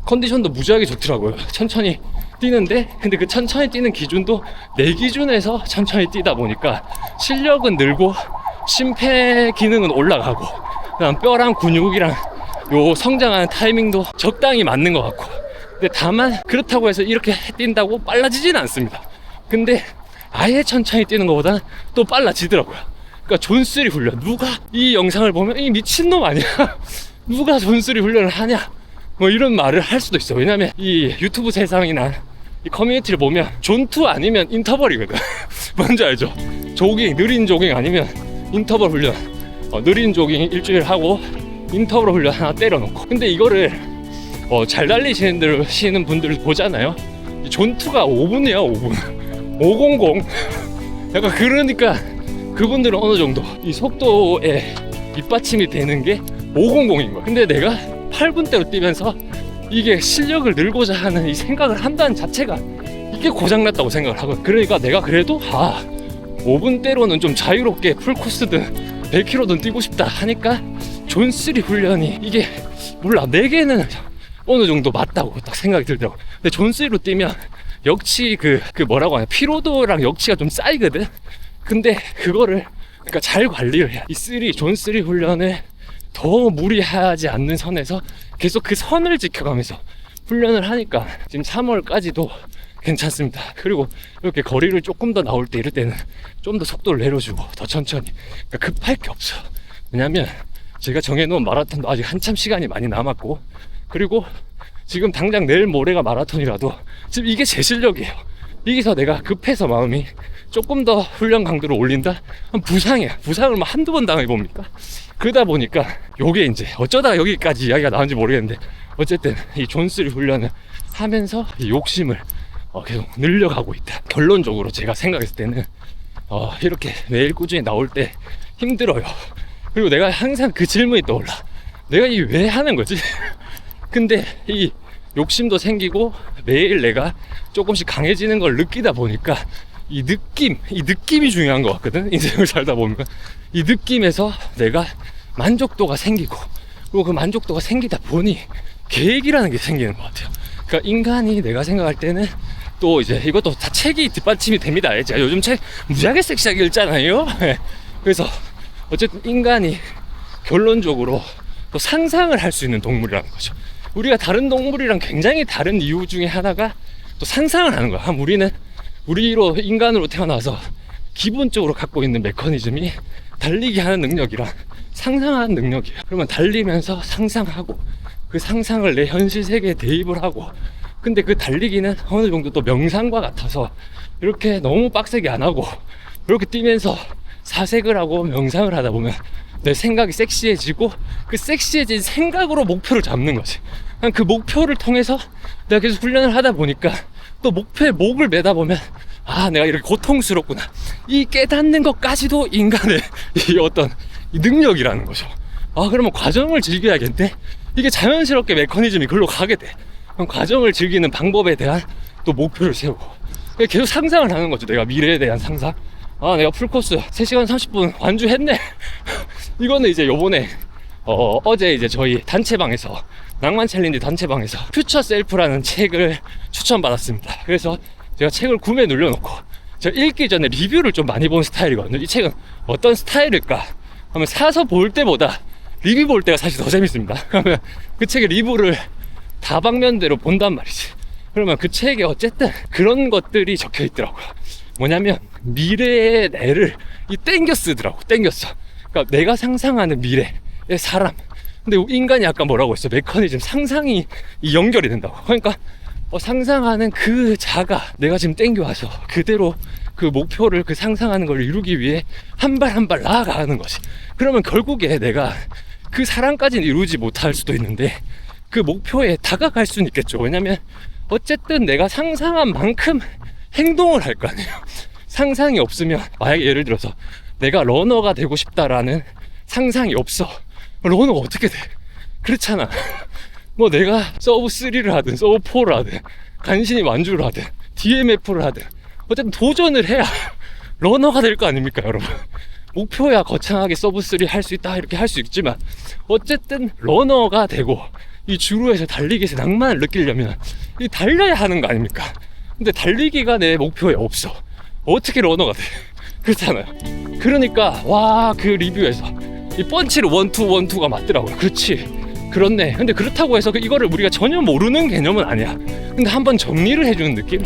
컨디션도 무지하게 좋더라고요. 천천히 뛰는데 근데 그 천천히 뛰는 기준도 내 기준에서 천천히 뛰다 보니까 실력은 늘고 심폐 기능은 올라가고 그다음 뼈랑 근육이랑 요 성장하는 타이밍도 적당히 맞는 것 같고. 근데 다만 그렇다고 해서 이렇게 뛴다고 빨라지지는 않습니다. 근데 아예 천천히 뛰는 것보다는 또 빨라지더라고요. 그러니까 존3 훈련, 누가 이 영상을 보면 이 미친놈 아니야? 누가 존3 훈련을 하냐? 뭐 이런 말을 할 수도 있어. 왜냐면 이 유튜브 세상이나 이 커뮤니티를 보면 존2 아니면 인터벌이거든. 뭔지 알죠? 조깅, 느린 조깅 아니면 인터벌 훈련. 느린 조깅 일주일 하고 인터벌 훈련 하나 때려놓고. 근데 이거를 잘 달리시는 분들을 보잖아요. 존2가 5분이야 5분 500. 약간 그러니까 그분들은 어느 정도 이 속도에 뒷받침이 되는 게 500인 거야. 근데 내가 8분대로 뛰면서 이게 실력을 늘고자 하는 이 생각을 한다는 자체가 이게 고장났다고 생각을 하거든. 그러니까 내가 그래도 5분대로는 좀 자유롭게 풀코스든 100km든 뛰고 싶다 하니까 존3 훈련이 이게 몰라 내게는 어느 정도 맞다고 딱 생각이 들더라고. 근데 존3로 뛰면 역시 그 뭐라고 하냐 피로도랑 역치가 좀 쌓이거든. 근데 그거를 그러니까 잘 관리를 해야 이 존3 훈련을 더 무리하지 않는 선에서 계속 그 선을 지켜가면서 훈련을 하니까 지금 3월까지도 괜찮습니다. 그리고 이렇게 거리를 조금 더 나올 때 이럴 때는 좀 더 속도를 내려주고 더 천천히. 그러니까 급할 게 없어. 왜냐면 제가 정해놓은 마라톤도 아직 한참 시간이 많이 남았고 그리고 지금 당장 내일 모레가 마라톤이라도 지금 이게 제 실력이에요. 여기서 내가 급해서 마음이 조금 더 훈련 강도를 올린다? 부상이야. 부상을 뭐 한두 번 당해봅니까? 그러다 보니까 요게 이제 어쩌다가 여기까지 이야기가 나온지 모르겠는데 어쨌든 이 존3 훈련을 하면서 이 욕심을 계속 늘려가고 있다. 결론적으로 제가 생각했을 때는 이렇게 매일 꾸준히 나올 때 힘들어요. 그리고 내가 항상 그 질문이 떠올라. 내가 이 왜 하는 거지? 근데 이 욕심도 생기고 매일 내가 조금씩 강해지는 걸 느끼다 보니까 이 느낌이 중요한 것 같거든. 인생을 살다 보면 이 느낌에서 내가 만족도가 생기고, 그리고 그 만족도가 생기다 보니 계획이라는 게 생기는 것 같아요. 그러니까 인간이 내가 생각할 때는 또 이제 이것도 다 책이 뒷받침이 됩니다. 제가 요즘 책 무지하게 섹시하게 읽잖아요. 그래서 어쨌든 인간이 결론적으로 또 상상을 할 수 있는 동물이라는 거죠. 우리가 다른 동물이랑 굉장히 다른 이유 중에 하나가 또 상상을 하는 거야. 우리로 인간으로 태어나서 기본적으로 갖고 있는 메커니즘이 달리기 하는 능력이랑 상상하는 능력이에요. 그러면 달리면서 상상하고 그 상상을 내 현실 세계에 대입을 하고, 근데 그 달리기는 어느 정도 또 명상과 같아서 이렇게 너무 빡세게 안 하고 이렇게 뛰면서 사색을 하고 명상을 하다 보면 내 생각이 섹시해지고, 그 섹시해진 생각으로 목표를 잡는 거지. 그 목표를 통해서 내가 계속 훈련을 하다 보니까 또 목표에 목을 매다 보면 아, 내가 이렇게 고통스럽구나, 이 깨닫는 것까지도 인간의 이 어떤 이 능력이라는 거죠. 아, 그러면 과정을 즐겨야겠네. 이게 자연스럽게 메커니즘이 글로 가게 돼. 그럼 과정을 즐기는 방법에 대한 또 목표를 세우고 계속 상상을 하는 거죠. 내가 미래에 대한 상상. 아, 내가 풀코스 3시간 30분 완주했네. 이거는 이제 요번에 어제 이제 저희 단체방에서, 낭만 챌린지 단체방에서 퓨처 셀프라는 책을 추천받았습니다. 그래서 제가 책을 구매 눌러놓고 제가 읽기 전에 리뷰를 좀 많이 보는 스타일이거든요. 이 책은 어떤 스타일일까 하면 사서 볼 때보다 리뷰 볼 때가 사실 더 재밌습니다. 그러면 그 책의 리뷰를 다방면대로 본단 말이지. 그러면 그 책에 어쨌든 그런 것들이 적혀 있더라고요. 뭐냐면 미래의 애를 땡겨 쓰더라고. 땡겼어. 그러니까 내가 상상하는 미래의 사람. 근데 인간이 아까 뭐라고 했어? 메커니즘, 상상이 연결이 된다고. 그러니까 상상하는 그 자가 내가 지금 땡겨와서 그대로 그 목표를, 그 상상하는 걸 이루기 위해 한 발 한 발 나아가는 것이. 그러면 결국에 내가 그 사람까지는 이루지 못할 수도 있는데 그 목표에 다가갈 수는 있겠죠. 왜냐면 어쨌든 내가 상상한 만큼 행동을 할 거 아니에요. 상상이 없으면, 만약에 예를 들어서 내가 러너가 되고 싶다라는 상상이 없어. 러너가 어떻게 돼? 그렇잖아. 뭐 내가 서브3를 하든 서브4를 하든 간신히 완주를 하든 DMF를 하든 어쨌든 도전을 해야 러너가 될 거 아닙니까, 여러분? 목표야 거창하게 서브3 할 수 있다 이렇게 할 수 있지만 어쨌든 러너가 되고 이 주루에서 달리기에서 낭만을 느끼려면 이 달려야 하는 거 아닙니까? 근데 달리기가 내 목표에 없어. 어떻게 러너가 돼? 그렇잖아요. 그러니까 와, 그 리뷰에서 이 펀치를 1, 2, 1, 2가 맞더라고요. 그렇지, 그렇네. 근데 그렇다고 해서 이거를 우리가 전혀 모르는 개념은 아니야. 근데 한번 정리를 해주는 느낌?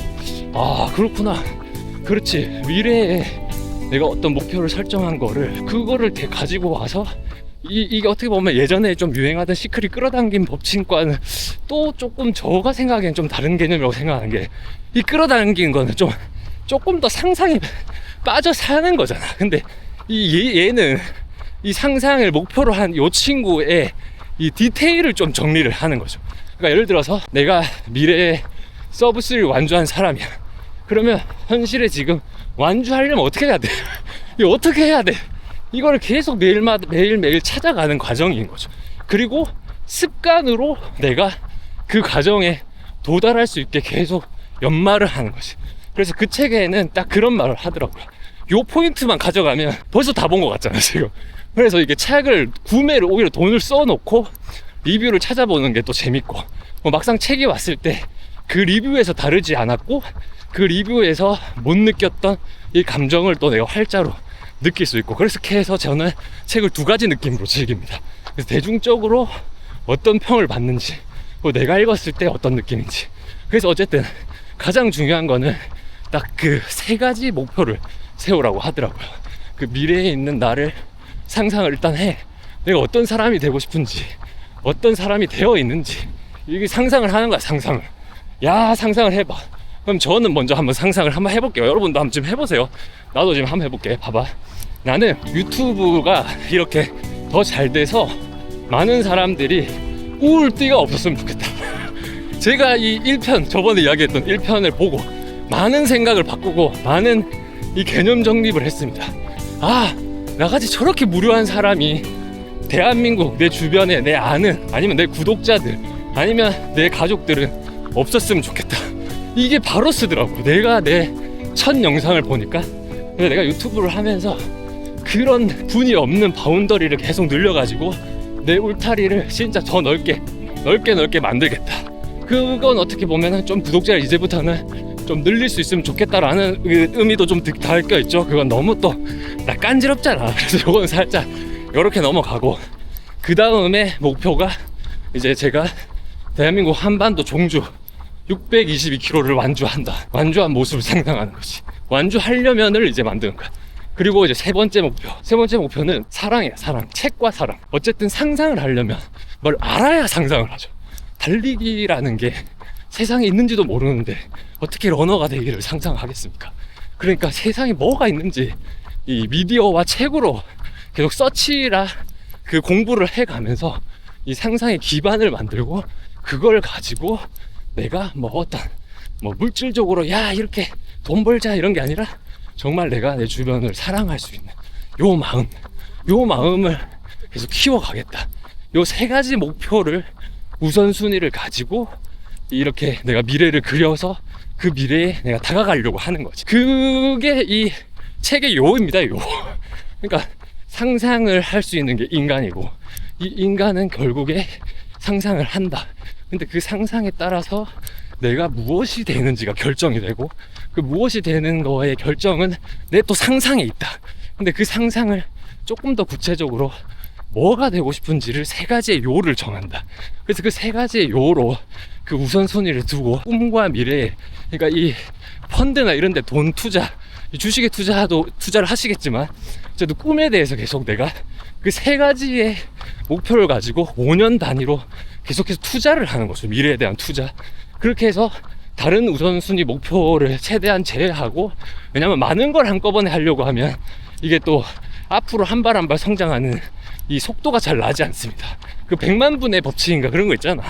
아, 그렇구나. 그렇지, 미래에 내가 어떤 목표를 설정한 거를, 그거를 가지고 와서 이게 어떻게 보면 예전에 좀 유행하던 시크릿 끌어당긴 법칙과는 또 조금 저가 생각하기엔 좀 다른 개념이라고 생각하는 게, 이 끌어당긴 거는 조금 더 상상에 빠져 사는 거잖아. 근데 얘는 이 상상을 목표로 한 이 친구의 이 디테일을 좀 정리를 하는 거죠. 그러니까 예를 들어서 내가 미래에 서브3 완주한 사람이야. 그러면 현실에 지금 완주하려면 어떻게 해야 돼? 이거 어떻게 해야 돼? 이거를 계속 매일매일 찾아가는 과정인 거죠. 그리고 습관으로 내가 그 과정에 도달할 수 있게 계속 연마를 하는 거지. 그래서 그 책에는 딱 그런 말을 하더라고요. 요 포인트만 가져가면 벌써 다 본 것 같잖아, 지금. 그래서 이게 책을 구매를 오히려 돈을 써놓고 리뷰를 찾아보는 게 또 재밌고, 막상 책이 왔을 때 그 리뷰에서 다르지 않았고 그 리뷰에서 못 느꼈던 이 감정을 또 내가 활자로 느낄 수 있고, 그렇게 해서 저는 책을 두 가지 느낌으로 즐깁니다. 그래서 대중적으로 어떤 평을 받는지, 그리고 내가 읽었을 때 어떤 느낌인지. 그래서 어쨌든 가장 중요한 거는 딱 그 세 가지 목표를 세우라고 하더라고요. 그 미래에 있는 나를 상상을 일단 해. 내가 어떤 사람이 되고 싶은지, 어떤 사람이 되어 있는지, 이게 상상을 하는 거야. 상상을. 야, 상상을 해봐. 그럼 저는 먼저 한번 상상을 한번 해볼게요. 여러분도 한번 좀 해보세요. 나도 지금 한번 해볼게. 봐봐. 나는 유튜브가 이렇게 더 잘 돼서 많은 사람들이 꿀띠가 없었으면 좋겠다. 제가 이 1편, 저번에 이야기했던 1편을 보고 많은 생각을 바꾸고 많은 이 개념 정립을 했습니다. 아, 나같이 저렇게 무료한 사람이 대한민국 내 주변에 내 아는, 아니면 내 구독자들, 아니면 내 가족들은 없었으면 좋겠다. 이게 바로 쓰더라고. 내가 내 첫 영상을 보니까. 그래서 내가 유튜브를 하면서 그런 분이 없는 바운더리를 계속 늘려가지고 내 울타리를 진짜 더 넓게 만들겠다. 그건 어떻게 보면은 좀 구독자를 이제부터는 좀 늘릴 수 있으면 좋겠다라는 의미도 좀 담겨 있죠. 그건 너무 또 나 깐지럽잖아. 그래서 요건 살짝 요렇게 넘어가고, 그 다음에 목표가 이제 제가 대한민국 한반도 종주 622km를 완주한 모습을 상상하는 거지. 완주하려면을 이제 만드는 거야. 그리고 이제 세 번째 목표는 사랑이야. 사랑. 책과 사랑. 어쨌든 상상을 하려면 뭘 알아야 상상을 하죠. 달리기라는 게 세상에 있는지도 모르는데 어떻게 러너가 되기를 상상하겠습니까? 그러니까 세상에 뭐가 있는지 이 미디어와 책으로 계속 서치라 그 공부를 해가면서 이 상상의 기반을 만들고, 그걸 가지고 내가 뭐 어떤 뭐 물질적으로 야 이렇게 돈 벌자 이런 게 아니라 정말 내가 내 주변을 사랑할 수 있는 요 마음을 계속 키워가겠다. 요 세 가지 목표를 우선순위를 가지고 이렇게 내가 미래를 그려서 그 미래에 내가 다가가려고 하는 거지. 그게 이 책의 요입니다. 요. 그러니까 상상을 할 수 있는 게 인간이고, 이 인간은 결국에 상상을 한다. 근데 그 상상에 따라서 내가 무엇이 되는지가 결정이 되고, 그 무엇이 되는 거의 결정은 내 또 상상에 있다. 근데 그 상상을 조금 더 구체적으로 뭐가 되고 싶은지를 세 가지의 요를 정한다. 그래서 그 세 가지의 요로 그 우선순위를 두고 꿈과 미래, 그러니까 이 펀드나 이런 데 돈 투자, 주식에 투자를 하시겠지만 저도 꿈에 대해서 계속 내가 그 세 가지의 목표를 가지고 5년 단위로 계속해서 투자를 하는 거죠. 미래에 대한 투자. 그렇게 해서 다른 우선순위 목표를 최대한 제외하고, 왜냐면 많은 걸 한꺼번에 하려고 하면 이게 또 앞으로 한 발 한 발 성장하는 이 속도가 잘 나지 않습니다. 그 100만 분의 법칙인가 그런 거 있잖아.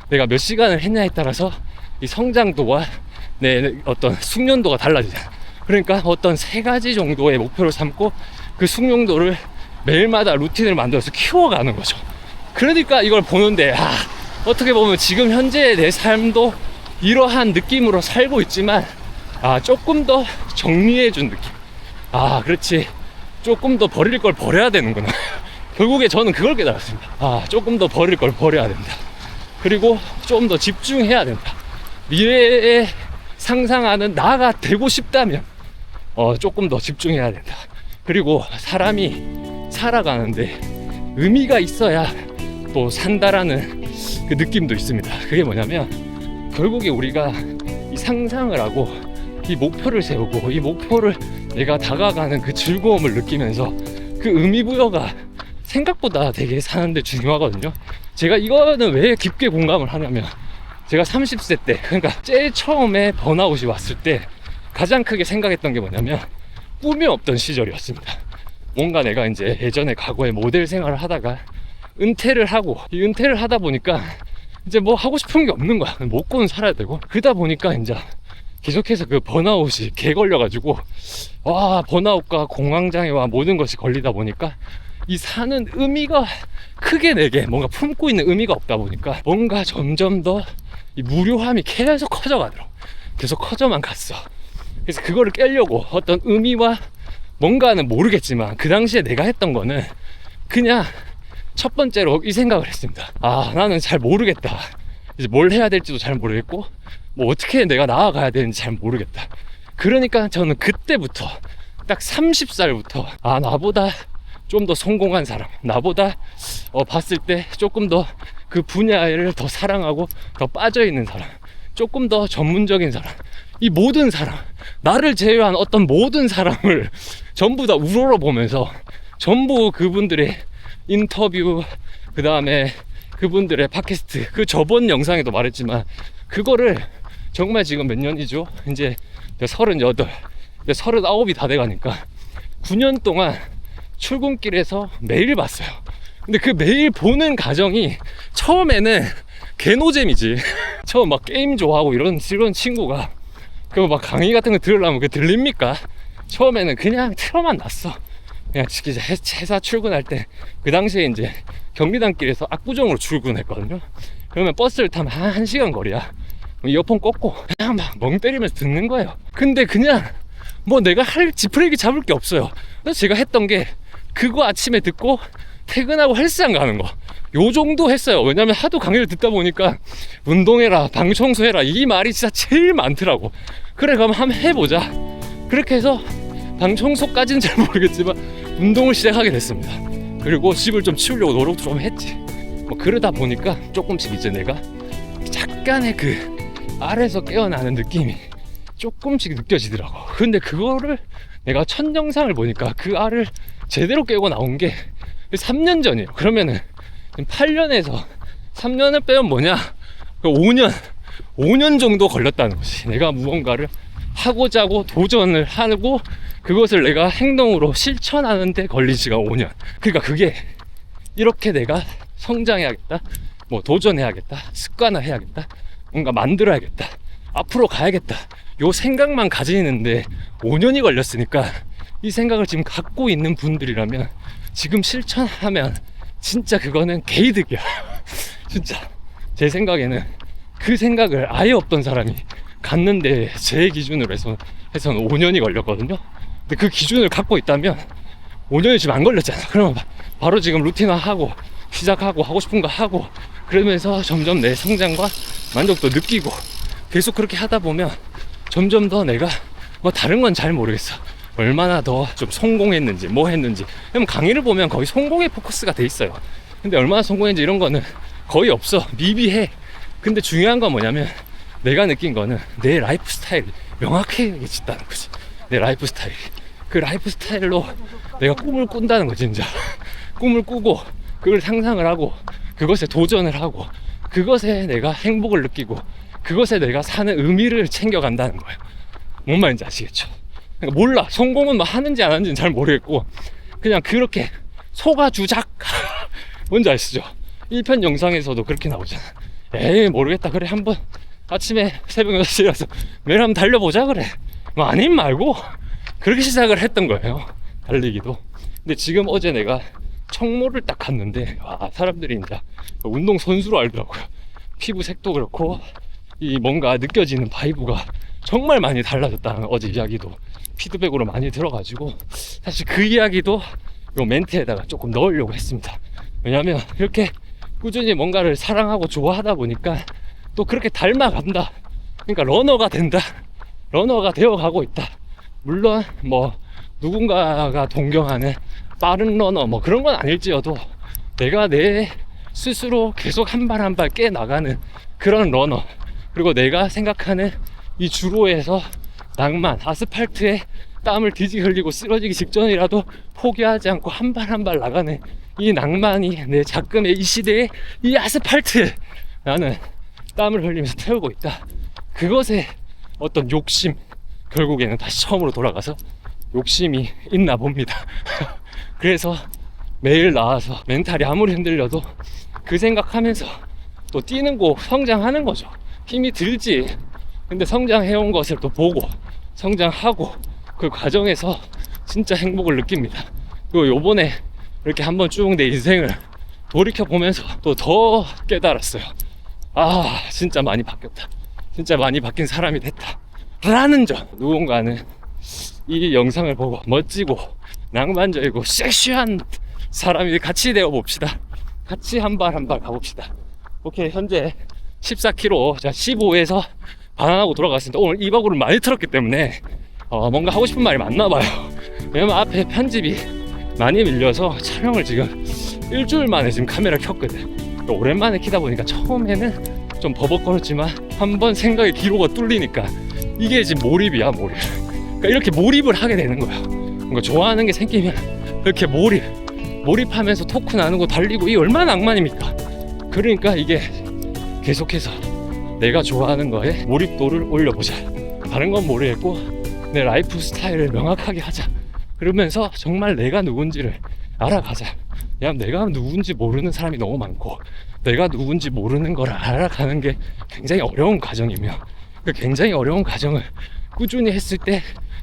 내가 몇 시간을 했냐에 따라서 이 성장도와 내 어떤 숙련도가 달라지잖아. 그러니까 어떤 세 가지 정도의 목표를 삼고 그 숙련도를 매일마다 루틴을 만들어서 키워가는 거죠. 그러니까 이걸 보는데 어떻게 보면 지금 현재의 내 삶도 이러한 느낌으로 살고 있지만 조금 더 정리해준 느낌. 그렇지, 조금 더 버릴 걸 버려야 되는구나. 결국에 저는 그걸 깨달았습니다. 조금 더 버릴 걸 버려야 된다. 그리고 좀 더 집중해야 된다. 미래에 상상하는 나가 되고 싶다면 조금 더 집중해야 된다. 그리고 사람이 살아가는데 의미가 있어야 또 산다라는 그 느낌도 있습니다. 그게 뭐냐면 결국에 우리가 이 상상을 하고 이 목표를 세우고 이 목표를 내가 다가가는 그 즐거움을 느끼면서 그 의미부여가 생각보다 되게 사는데 중요하거든요. 제가 이거는 왜 깊게 공감을 하냐면, 제가 30세 때, 그러니까 제일 처음에 번아웃이 왔을 때 가장 크게 생각했던 게 뭐냐면 꿈이 없던 시절이었습니다. 뭔가 내가 이제 예전에 과거에 모델 생활을 하다가 은퇴를 하고, 이 은퇴를 하다 보니까 이제 뭐 하고 싶은 게 없는 거야. 먹고는 살아야 되고. 그러다 보니까 이제 계속해서 그 번아웃이 개 걸려가지고, 번아웃과 공황장애와 모든 것이 걸리다 보니까 이 사는 의미가 크게 내게 뭔가 품고 있는 의미가 없다 보니까 뭔가 점점 더 이 무료함이 계속 커져가더라고. 계속 커져만 갔어. 그래서 그거를 깨려고 어떤 의미와 뭔가는 모르겠지만 그 당시에 내가 했던 거는 그냥 첫 번째로 이 생각을 했습니다. 나는 잘 모르겠다. 이제 뭘 해야 될지도 잘 모르겠고 뭐 어떻게 내가 나아가야 되는지 잘 모르겠다. 그러니까 저는 그때부터 딱 30살부터 나보다 좀 더 성공한 사람, 나보다 봤을 때 조금 더 그 분야를 더 사랑하고 더 빠져있는 사람, 조금 더 전문적인 사람, 이 모든 사람, 나를 제외한 어떤 모든 사람을 전부 다 우러러보면서 전부 그분들의 인터뷰, 그 다음에 그분들의 팟캐스트, 그 저번 영상에도 말했지만 그거를 정말 지금 몇 년이죠? 이제 38, 39이 다 돼가니까 9년 동안 출근길에서 매일 봤어요. 근데 그 매일 보는 과정이 처음에는 개노잼이지. 처음 막 게임 좋아하고 이런 친구가 그 막 강의 같은 거 들으려면 그 들립니까? 처음에는 그냥 틀어만 놨어. 그냥 회사 출근할 때 그 당시에 이제 경리단길에서 압구정으로 출근했거든요. 그러면 버스를 타면 한 1시간 거리야. 이어폰 꽂고 그냥 막 멍 때리면서 듣는 거예요. 근데 그냥 뭐 내가 할 지푸레기 잡을 게 없어요. 그래서 제가 했던 게 그거 아침에 듣고 퇴근하고 헬스장 가는 거, 요 정도 했어요. 왜냐면 하도 강의를 듣다 보니까 운동해라, 방 청소해라, 이 말이 진짜 제일 많더라고. 그래, 그럼 한번 해보자. 그렇게 해서 방 청소까지는 잘 모르겠지만 운동을 시작하게 됐습니다. 그리고 집을 좀 치우려고 노력도 좀 했지. 뭐 그러다 보니까 조금씩 이제 내가 약간의 그 알에서 깨어나는 느낌이 조금씩 느껴지더라고. 근데 그거를 내가 첫 영상을 보니까 그 알을 제대로 깨고 나온 게 3년 전이에요. 그러면은 8년에서 3년을 빼면 뭐냐? 5년 정도 걸렸다는 거지. 내가 무언가를 하고자 하고 도전을 하고 그것을 내가 행동으로 실천하는데 걸린 시간 5년. 그러니까 그게 이렇게 내가 성장해야겠다, 뭐 도전해야겠다, 습관화해야겠다, 뭔가 만들어야겠다, 앞으로 가야겠다, 요 생각만 가지는데 5년이 걸렸으니까 이 생각을 지금 갖고 있는 분들이라면 지금 실천하면 진짜 그거는 개이득이야. 진짜 제 생각에는 그 생각을 아예 없던 사람이 갔는데 제 기준으로 해서는 5년이 걸렸거든요. 근데 그 기준을 갖고 있다면 5년이 지금 안 걸렸잖아. 그러면 바로 지금 루틴화하고 시작하고 하고 싶은 거 하고 그러면서 점점 내 성장과 만족도 느끼고 계속 그렇게 하다 보면 점점 더 내가 뭐 다른 건 잘 모르겠어. 얼마나 더 좀 성공했는지 뭐 했는지. 그럼 강의를 보면 거의 성공에 포커스가 돼 있어요. 근데 얼마나 성공했는지 이런 거는 거의 없어. 미비해. 근데 중요한 건 뭐냐면 내가 느낀 거는 내 라이프 스타일이 명확해졌다는 거지. 내 라이프 스타일. 그 라이프 스타일로 내가 꿈을 꾼다는 거지. 진짜 꿈을 꾸고 그걸 상상을 하고 그것에 도전을 하고 그것에 내가 행복을 느끼고 그것에 내가 사는 의미를 챙겨간다는 거예요. 뭔 말인지 아시겠죠? 그러니까 몰라. 성공은 뭐 하는지 안 하는지는 잘 모르겠고 그냥 그렇게 속아주작. 뭔지 아시죠? 1편 영상에서도 그렇게 나오잖아. 에이 모르겠다. 그래 한번 아침에 새벽 6시에 일어나서 매일 한번 달려보자 그래. 뭐 아님 말고 그렇게 시작을 했던 거예요. 달리기도. 근데 지금 어제 내가 청모를 딱 갔는데 와 사람들이 이제 운동 선수로 알더라고요. 피부색도 그렇고 이 뭔가 느껴지는 바이브가 정말 많이 달라졌다는 어제 이야기도 피드백으로 많이 들어가지고 사실 그 이야기도 요 멘트에다가 조금 넣으려고 했습니다. 왜냐면 이렇게 꾸준히 뭔가를 사랑하고 좋아하다 보니까 또 그렇게 닮아간다. 그러니까 러너가 된다. 러너가 되어가고 있다. 물론 뭐 누군가가 동경하는 빠른 러너 뭐 그런 건 아닐지어도 내가 내 스스로 계속 한 발 한 발 깨 나가는 그런 러너, 그리고 내가 생각하는 이 주로에서 낭만, 아스팔트에 땀을 뒤지 흘리고 쓰러지기 직전이라도 포기하지 않고 한 발 한 발 나가는 이 낭만이 내 작금의 이 시대의 이 아스팔트에 나는 땀을 흘리면서 태우고 있다. 그것에 어떤 욕심, 결국에는 다시 처음으로 돌아가서 욕심이 있나 봅니다. 그래서 매일 나와서 멘탈이 아무리 흔들려도 그 생각하면서 또 뛰는 거 성장하는 거죠. 힘이 들지. 근데 성장해온 것을 또 보고 성장하고 그 과정에서 진짜 행복을 느낍니다. 그리고 요번에 이렇게 한번 쭉 내 인생을 돌이켜보면서 또 더 깨달았어요. 아 진짜 많이 바뀌었다. 진짜 많이 바뀐 사람이 됐다 라는 점. 누군가는 이 영상을 보고 멋지고 낭만적이고 섹시한 사람이 같이 되어 봅시다. 같이 한 발 한 발 가봅시다. 오케이, 현재 14km, 자 15에서 반환하고 돌아갔습니다. 오늘 2박으로 많이 틀었기 때문에 뭔가 하고 싶은 말이 많나 봐요. 왜냐면 앞에 편집이 많이 밀려서 촬영을 지금 일주일 만에 지금 카메라 켰거든. 오랜만에 키다 보니까 처음에는 좀 버벅거렸지만 한번 생각의 기로가 뚫리니까 이게 지금 몰입이야, 몰입. 그러니까 이렇게 몰입을 하게 되는 거야. 뭔가 좋아하는 게 생기면 이렇게 몰입하면서 토크 나누고 달리고, 이게 얼마나 낭만입니까? 그러니까 이게 계속해서 내가 좋아하는 거에 몰입도를 올려보자. 다른 건 모르겠고 내 라이프 스타일을 명확하게 하자. 그러면서 정말 내가 누군지를 알아가자. 왜냐면 내가 누군지 모르는 사람이 너무 많고 내가 누군지 모르는 걸 알아가는 게 굉장히 어려운 과정이며, 그 굉장히 어려운 과정을 꾸준히 했을 때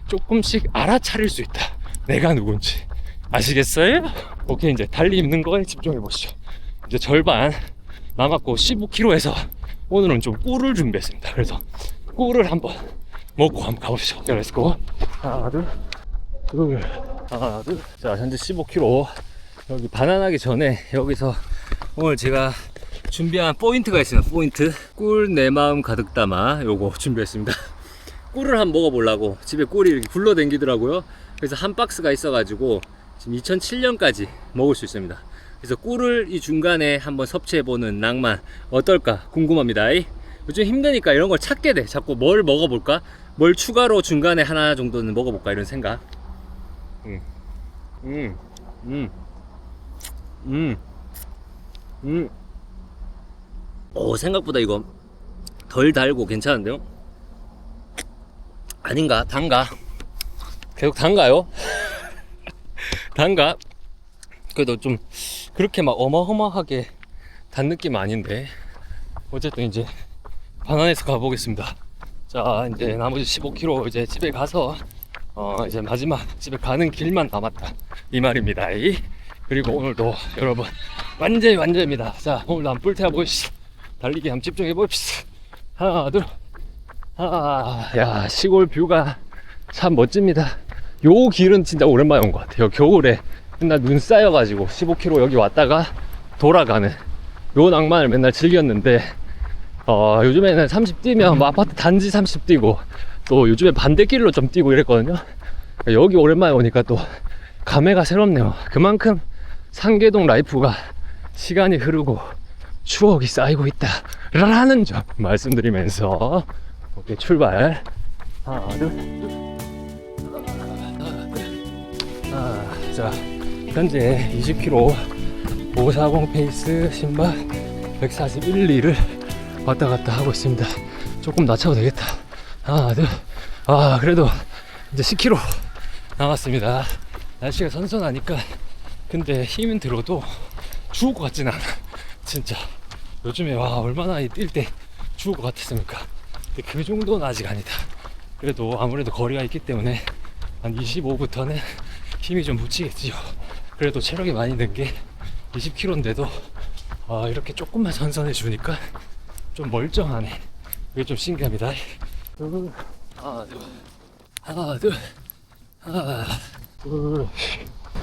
조금씩 알아차릴 수 있다. 내가 누군지. 아시겠어요? 오케이, 이제 달리는 거에 집중해 보시죠. 이제 절반 남았고 15km에서 오늘은 좀 꿀을 준비했습니다. 그래서 꿀을 한번 먹고 한번 가보시죠. 자, 렛츠고. 하나, 둘, 하나, 둘. 자, 현재 15km. 여기 반환하기 전에 여기서 오늘 제가 준비한 포인트가 있습니다. 포인트. 꿀 내 마음 가득 담아 요거 준비했습니다. 꿀을 한번 먹어보려고. 집에 꿀이 이렇게 굴러댕기더라고요. 그래서 한 박스가 있어가지고 지금 2007년까지 먹을 수 있습니다. 그래서 꿀을 이 중간에 한번 섭취해보는 낭만 어떨까 궁금합니다. 요즘 힘드니까 이런 걸 찾게 돼. 자꾸 뭘 먹어볼까? 뭘 추가로 중간에 하나 정도는 먹어볼까? 이런 생각. 오, 생각보다 이거 덜 달고 괜찮은데요? 아닌가? 단가? 계속 단가요? 단가? 그래도 좀 그렇게 막 어마어마하게 단 느낌 아닌데 어쨌든 이제 반환해서 가보겠습니다. 자, 이제 나머지 15km 이제 집에 가서 이제 마지막 집에 가는 길만 남았다 이 말입니다. 그리고 오늘도 여러분 완전입니다. 자, 오늘도 한번 뿔태워 보시죠. 달리기 한번 집중해 봅시다. 하나, 둘. 야, 시골 뷰가 참 멋집니다. 요 길은 진짜 오랜만에 온 것 같아요. 겨울에 맨날 눈 쌓여가지고 15km 여기 왔다가 돌아가는 요 낭만을 맨날 즐겼는데 요즘에는 30 뛰면 뭐 아파트 단지 30 뛰고 또 요즘에 반대길로 좀 뛰고 이랬거든요. 여기 오랜만에 오니까 또 감회가 새롭네요. 그만큼 상계동 라이프가 시간이 흐르고 추억이 쌓이고 있다 라는 점 말씀드리면서 오케이, 출발. 하나, 둘. 자, 현재 20km 540 페이스 신발 141, 2를 왔다 갔다 하고 있습니다. 조금 낮춰도 되겠다. 하나, 둘. 그래도 이제 10km 남았습니다. 날씨가 선선하니까 근데 힘은 들어도 죽을 것 같진 않아. 진짜 요즘에 얼마나 뛸 때 죽을 것 같았습니까? 근데 그 정도는 아직 아니다. 그래도 아무래도 거리가 있기 때문에 한 25부터는 힘이 좀 붙이겠지요. 그래도 체력이 많이 든 게 20km인데도 이렇게 조금만 선선해 주니까 좀 멀쩡하네. 이게 좀 신기합니다. 하나, 둘.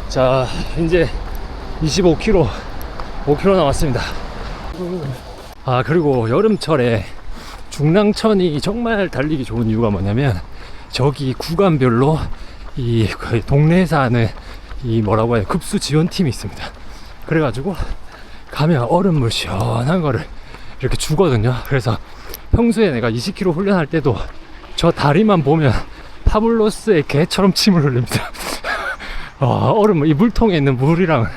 자, 이제 25km 5km 남았습니다. 그리고 여름철에 중랑천이 정말 달리기 좋은 이유가 뭐냐면 저기 구간별로 이 동네에서 하는 이 뭐라고 해야 급수 지원팀이 있습니다. 그래가지고 가면 얼음물 시원한 거를 이렇게 주거든요. 그래서 평소에 내가 20km 훈련할 때도 저 다리만 보면 파블로스의 개처럼 침을 흘립니다. 얼음, 이 물통에 있는 물이랑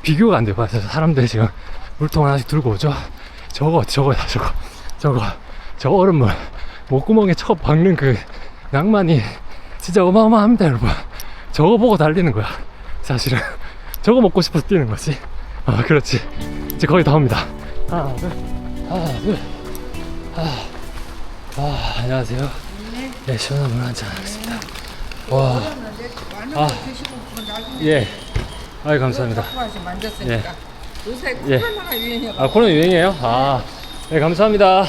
비교가 안 돼요. 그래서 사람들이 지금 물통 하나씩 들고 오죠. 저거 얼음물 목구멍에 쳐 박는 그 낭만이 진짜 어마어마합니다, 여러분. 저거 보고 달리는 거야. 사실은 저거 먹고 싶어서 뛰는 거지. 그렇지. 이제 거의 다 옵니다. 하나, 둘. 안녕하세요. 네, 시원한 물 한잔 하겠습니다. 와. 예. 감사합니다. 예. 요새 코로나가 유행이야. 코로나 유행이에요? 네, 감사합니다.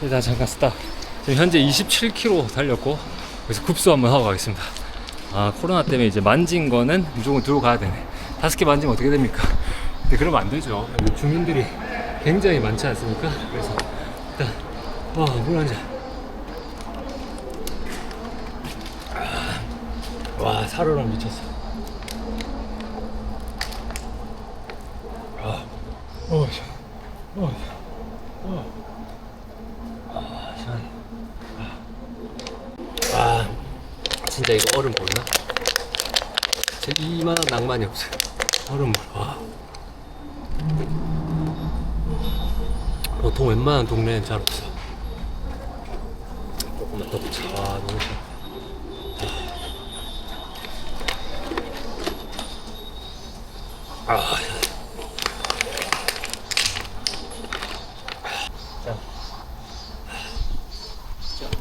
일단 잠깐 스탑. 지금 현재 27km 달렸고, 그래서 급수 한번 하고 가겠습니다. 코로나 때문에 이제 만진 거는 무조건 들고 가야 되네. 5개 만지면 어떻게 됩니까? 근데 그러면 안 되죠. 여기 주민들이 굉장히 많지 않습니까? 그래서 일단 물 한 잔. 살얼음 미쳤어. 시원해. 진짜 이거 얼음 보이나? 진짜 이만한 낭만이 없어요. 얼음물. 보통 웬만한 동네엔 잘 없어. 조금만 더 붙여. 너무 좋아.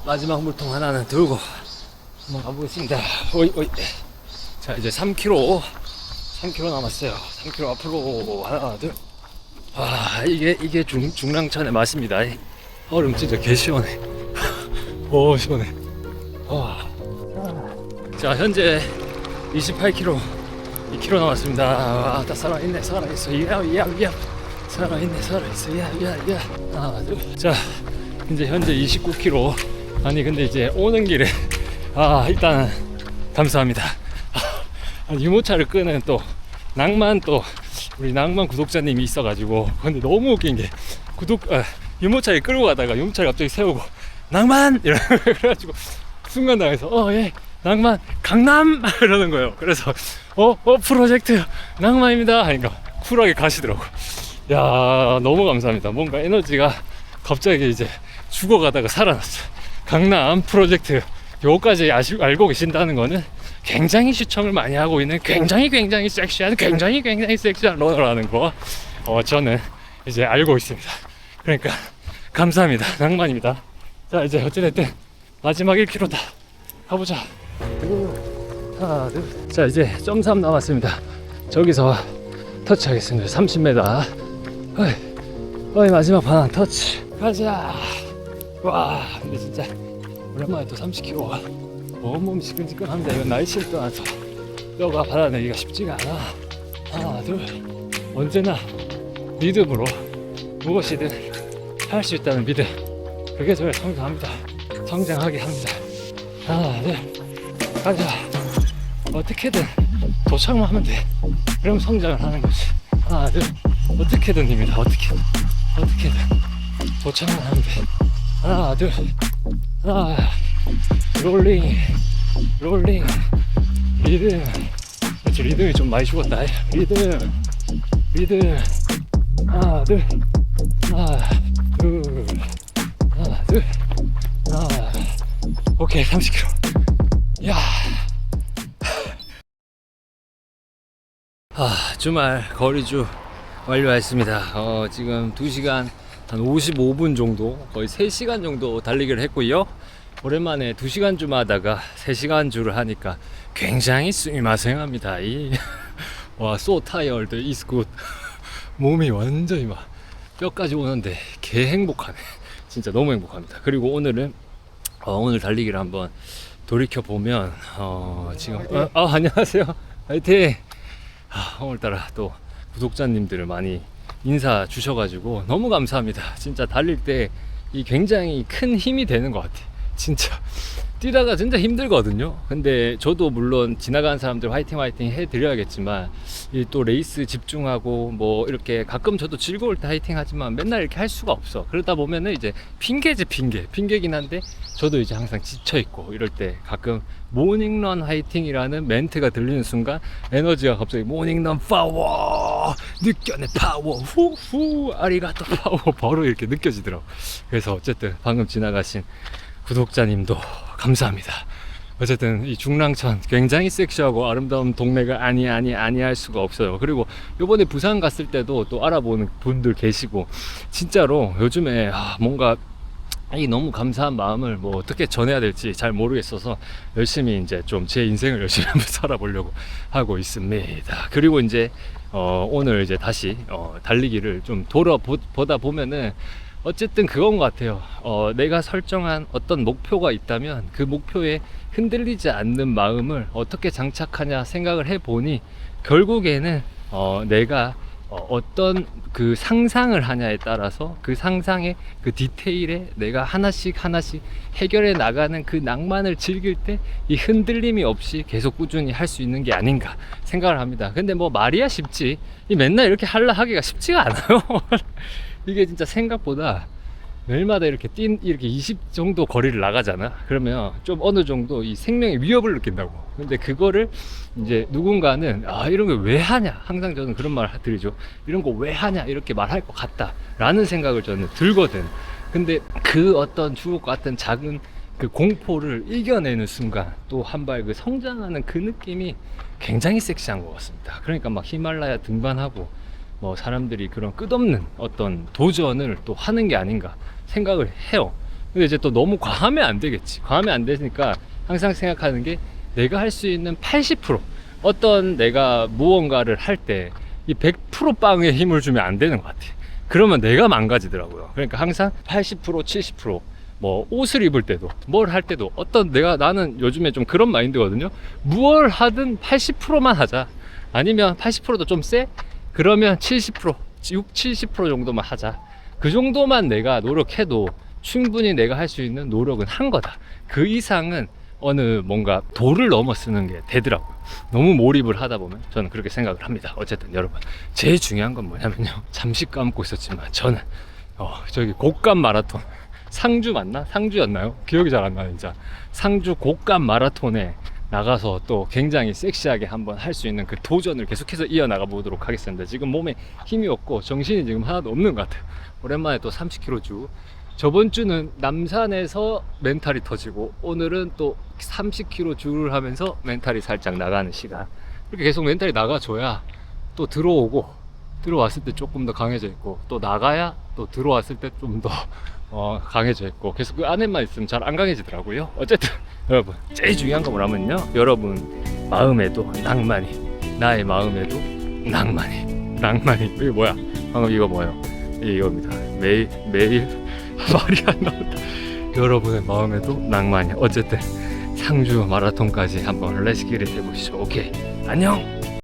마지막 물통 하나는 들고 한번 가보겠습니다. 자, 이제 3km 남았어요. 3km 앞으로 하나, 둘. 이게 중랑천의 맛입니다. 얼음 진짜 개 시원해. 시원해. 자, 현재 28km, 2km 남았습니다. 아, 다 살아있네, 살아있어. 야. 살아있네, 살아있어. 야. 하나, 둘. 자, 이제 현재 29km. 아니, 근데 이제 오는 길에, 일단, 감사합니다. 유모차를 끄는 또, 우리 낭만 구독자님이 있어가지고. 근데 너무 웃긴 게, 유모차를 끌고 가다가 유모차를 갑자기 세우고, 낭만! 그래가지고, 순간 당해서, 예. 낭만 강남 이러는 거예요. 그래서 프로젝트 낭만입니다 하니까 쿨하게 가시더라고. 야, 너무 감사합니다. 뭔가 에너지가 갑자기 이제 죽어가다가 살아났어. 강남 프로젝트 요거까지 알고 계신다는 거는 굉장히 시청을 많이 하고 있는 굉장히 섹시한 러너라는 거 저는 이제 알고 있습니다. 그러니까 감사합니다. 낭만입니다. 자, 이제 어찌됐든 마지막 1km다. 가보자. 하나, 둘. 자, 이제 .3 남았습니다. 저기서 터치하겠습니다. 30m. 마지막 반환 터치. 가자. 와, 근데 진짜 오랜만에 또 30km가 온몸이 지끈지끈합니다. 이건 날씨를 떠나서 뼈가 받아내기가 쉽지가 않아. 하나, 둘. 언제나 믿음으로 무엇이든 할 수 있다는 믿음. 그게 저를 성장하게 합니다. 하나, 둘. 가자. 어떻게든 도착만 하면 돼. 그럼 성장을 하는 거지. 하나, 둘. 어떻게든입니다. 어떻게든 도착만 하면 돼. 하나, 둘. 하나. 롤링. 리듬. 그렇지, 리듬이 좀 많이 죽었다. 리듬. 하나, 둘. 오케이, 30km. 야. 주말 거리주 완료했습니다. 지금 2시간 한 55분 정도, 거의 3시간 정도 달리기를 했고요. 오랜만에 2시간 주 하다가 3시간 주를 하니까 굉장히 스미마생합니다. 와, so tired is good. 몸이 완전히 막 뼈까지 오는데 개 행복하네. 진짜 너무 행복합니다. 그리고 오늘은 오늘 달리기를 한번 돌이켜 보면 지금 안녕하세요. 화이팅. 오늘따라 또 구독자님들을 많이 인사 주셔가지고 너무 감사합니다. 진짜 달릴 때 이 굉장히 큰 힘이 되는 것 같아. 진짜 뛰다가 진짜 힘들거든요. 근데 저도 물론 지나가는 사람들 화이팅 해드려야겠지만 이 또 레이스 집중하고 뭐 이렇게 가끔 저도 즐거울 때 화이팅 하지만 맨날 이렇게 할 수가 없어. 그러다 보면은 이제 핑계긴 한데 저도 이제 항상 지쳐있고 이럴 때 가끔 모닝런 화이팅이라는 멘트가 들리는 순간 에너지가 갑자기 모닝런 파워, 느껴내 파워, 후후 아리가또 파워 바로 이렇게 느껴지더라고. 그래서 어쨌든 방금 지나가신 구독자님도 감사합니다. 어쨌든 이 중랑천 굉장히 섹시하고 아름다운 동네가 아니할 수가 없어요. 그리고 요번에 부산 갔을 때도 또 알아보는 분들 계시고 진짜로 요즘에 뭔가 이 너무 감사한 마음을 뭐 어떻게 전해야 될지 잘 모르겠어서 열심히 이제 좀 제 인생을 열심히 한번 살아보려고 하고 있습니다. 그리고 이제 오늘 이제 다시 달리기를 좀 보다 보면은 어쨌든 그건 것 같아요. 내가 설정한 어떤 목표가 있다면 그 목표에 흔들리지 않는 마음을 어떻게 장착하냐 생각을 해보니 결국에는 내가 어떤 그 상상을 하냐에 따라서 그 상상의 그 디테일에 내가 하나씩 해결해 나가는 그 낭만을 즐길 때 이 흔들림이 없이 계속 꾸준히 할 수 있는 게 아닌가 생각을 합니다. 근데 뭐 말이야 쉽지, 이 맨날 이렇게 하기가 쉽지가 않아요. 이게 진짜 생각보다 매일마다 이렇게 이렇게 20 정도 거리를 나가잖아. 그러면 좀 어느 정도 이 생명의 위협을 느낀다고. 근데 그거를 이제 누군가는 이런 거 왜 하냐, 항상 저는 그런 말 드리죠. 이런 거 왜 하냐 이렇게 말할 것 같다 라는 생각을 저는 들거든. 근데 그 어떤 죽을 것 같은 작은 그 공포를 이겨내는 순간 또 한 발 그 성장하는 그 느낌이 굉장히 섹시한 것 같습니다. 그러니까 막 히말라야 등반하고 뭐 사람들이 그런 끝없는 어떤 도전을 또 하는 게 아닌가 생각을 해요. 근데 이제 또 너무 과하면 안 되겠지. 과하면 안 되니까 항상 생각하는 게 내가 할 수 있는 80%, 어떤 내가 무언가를 할 때 이 100% 빵에 힘을 주면 안 되는 것 같아. 그러면 내가 망가지더라고요. 그러니까 항상 80%, 70%, 뭐 옷을 입을 때도 뭘 할 때도 나는 요즘에 좀 그런 마인드거든요. 무얼 하든 80%만 하자. 아니면 80%도 좀 세? 그러면 70%, 70% 정도만 하자. 그 정도만 내가 노력해도 충분히 내가 할 수 있는 노력은 한 거다. 그 이상은 어느 뭔가 도를 넘어서는 게 되더라고요. 너무 몰입을 하다 보면 저는 그렇게 생각을 합니다. 어쨌든 여러분, 제일 중요한 건 뭐냐면요, 잠시 까먹고 있었지만 저는 저기 곡감 마라톤, 상주 맞나? 상주였나요? 기억이 잘 안 나요 진짜. 상주 곡감 마라톤에 나가서 또 굉장히 섹시하게 한번 할 수 있는 그 도전을 계속해서 이어나가 보도록 하겠습니다. 지금 몸에 힘이 없고 정신이 지금 하나도 없는 것 같아요. 오랜만에 또 30km 주. 저번 주는 남산에서 멘탈이 터지고 오늘은 또 30km 주를 하면서 멘탈이 살짝 나가는 시간. 이렇게 계속 멘탈이 나가줘야 또 들어왔을 때 조금 더 강해져 있고, 또 나가야 또 들어왔을 때 좀 더 강해져 있고, 계속 그 안에만 있으면 잘 안 강해지더라고요. 어쨌든 여러분, 제일 중요한 건 뭐냐면요, 여러분 마음에도 낭만이, 나의 마음에도 낭만이 이게 뭐야? 방금 이거 뭐예요? 이겁니다. 매일 말이 안 나온다. 여러분의 마음에도 낭만이. 어쨌든 상주 마라톤까지 한번 렛츠기릿 해보시죠. 오케이, 안녕.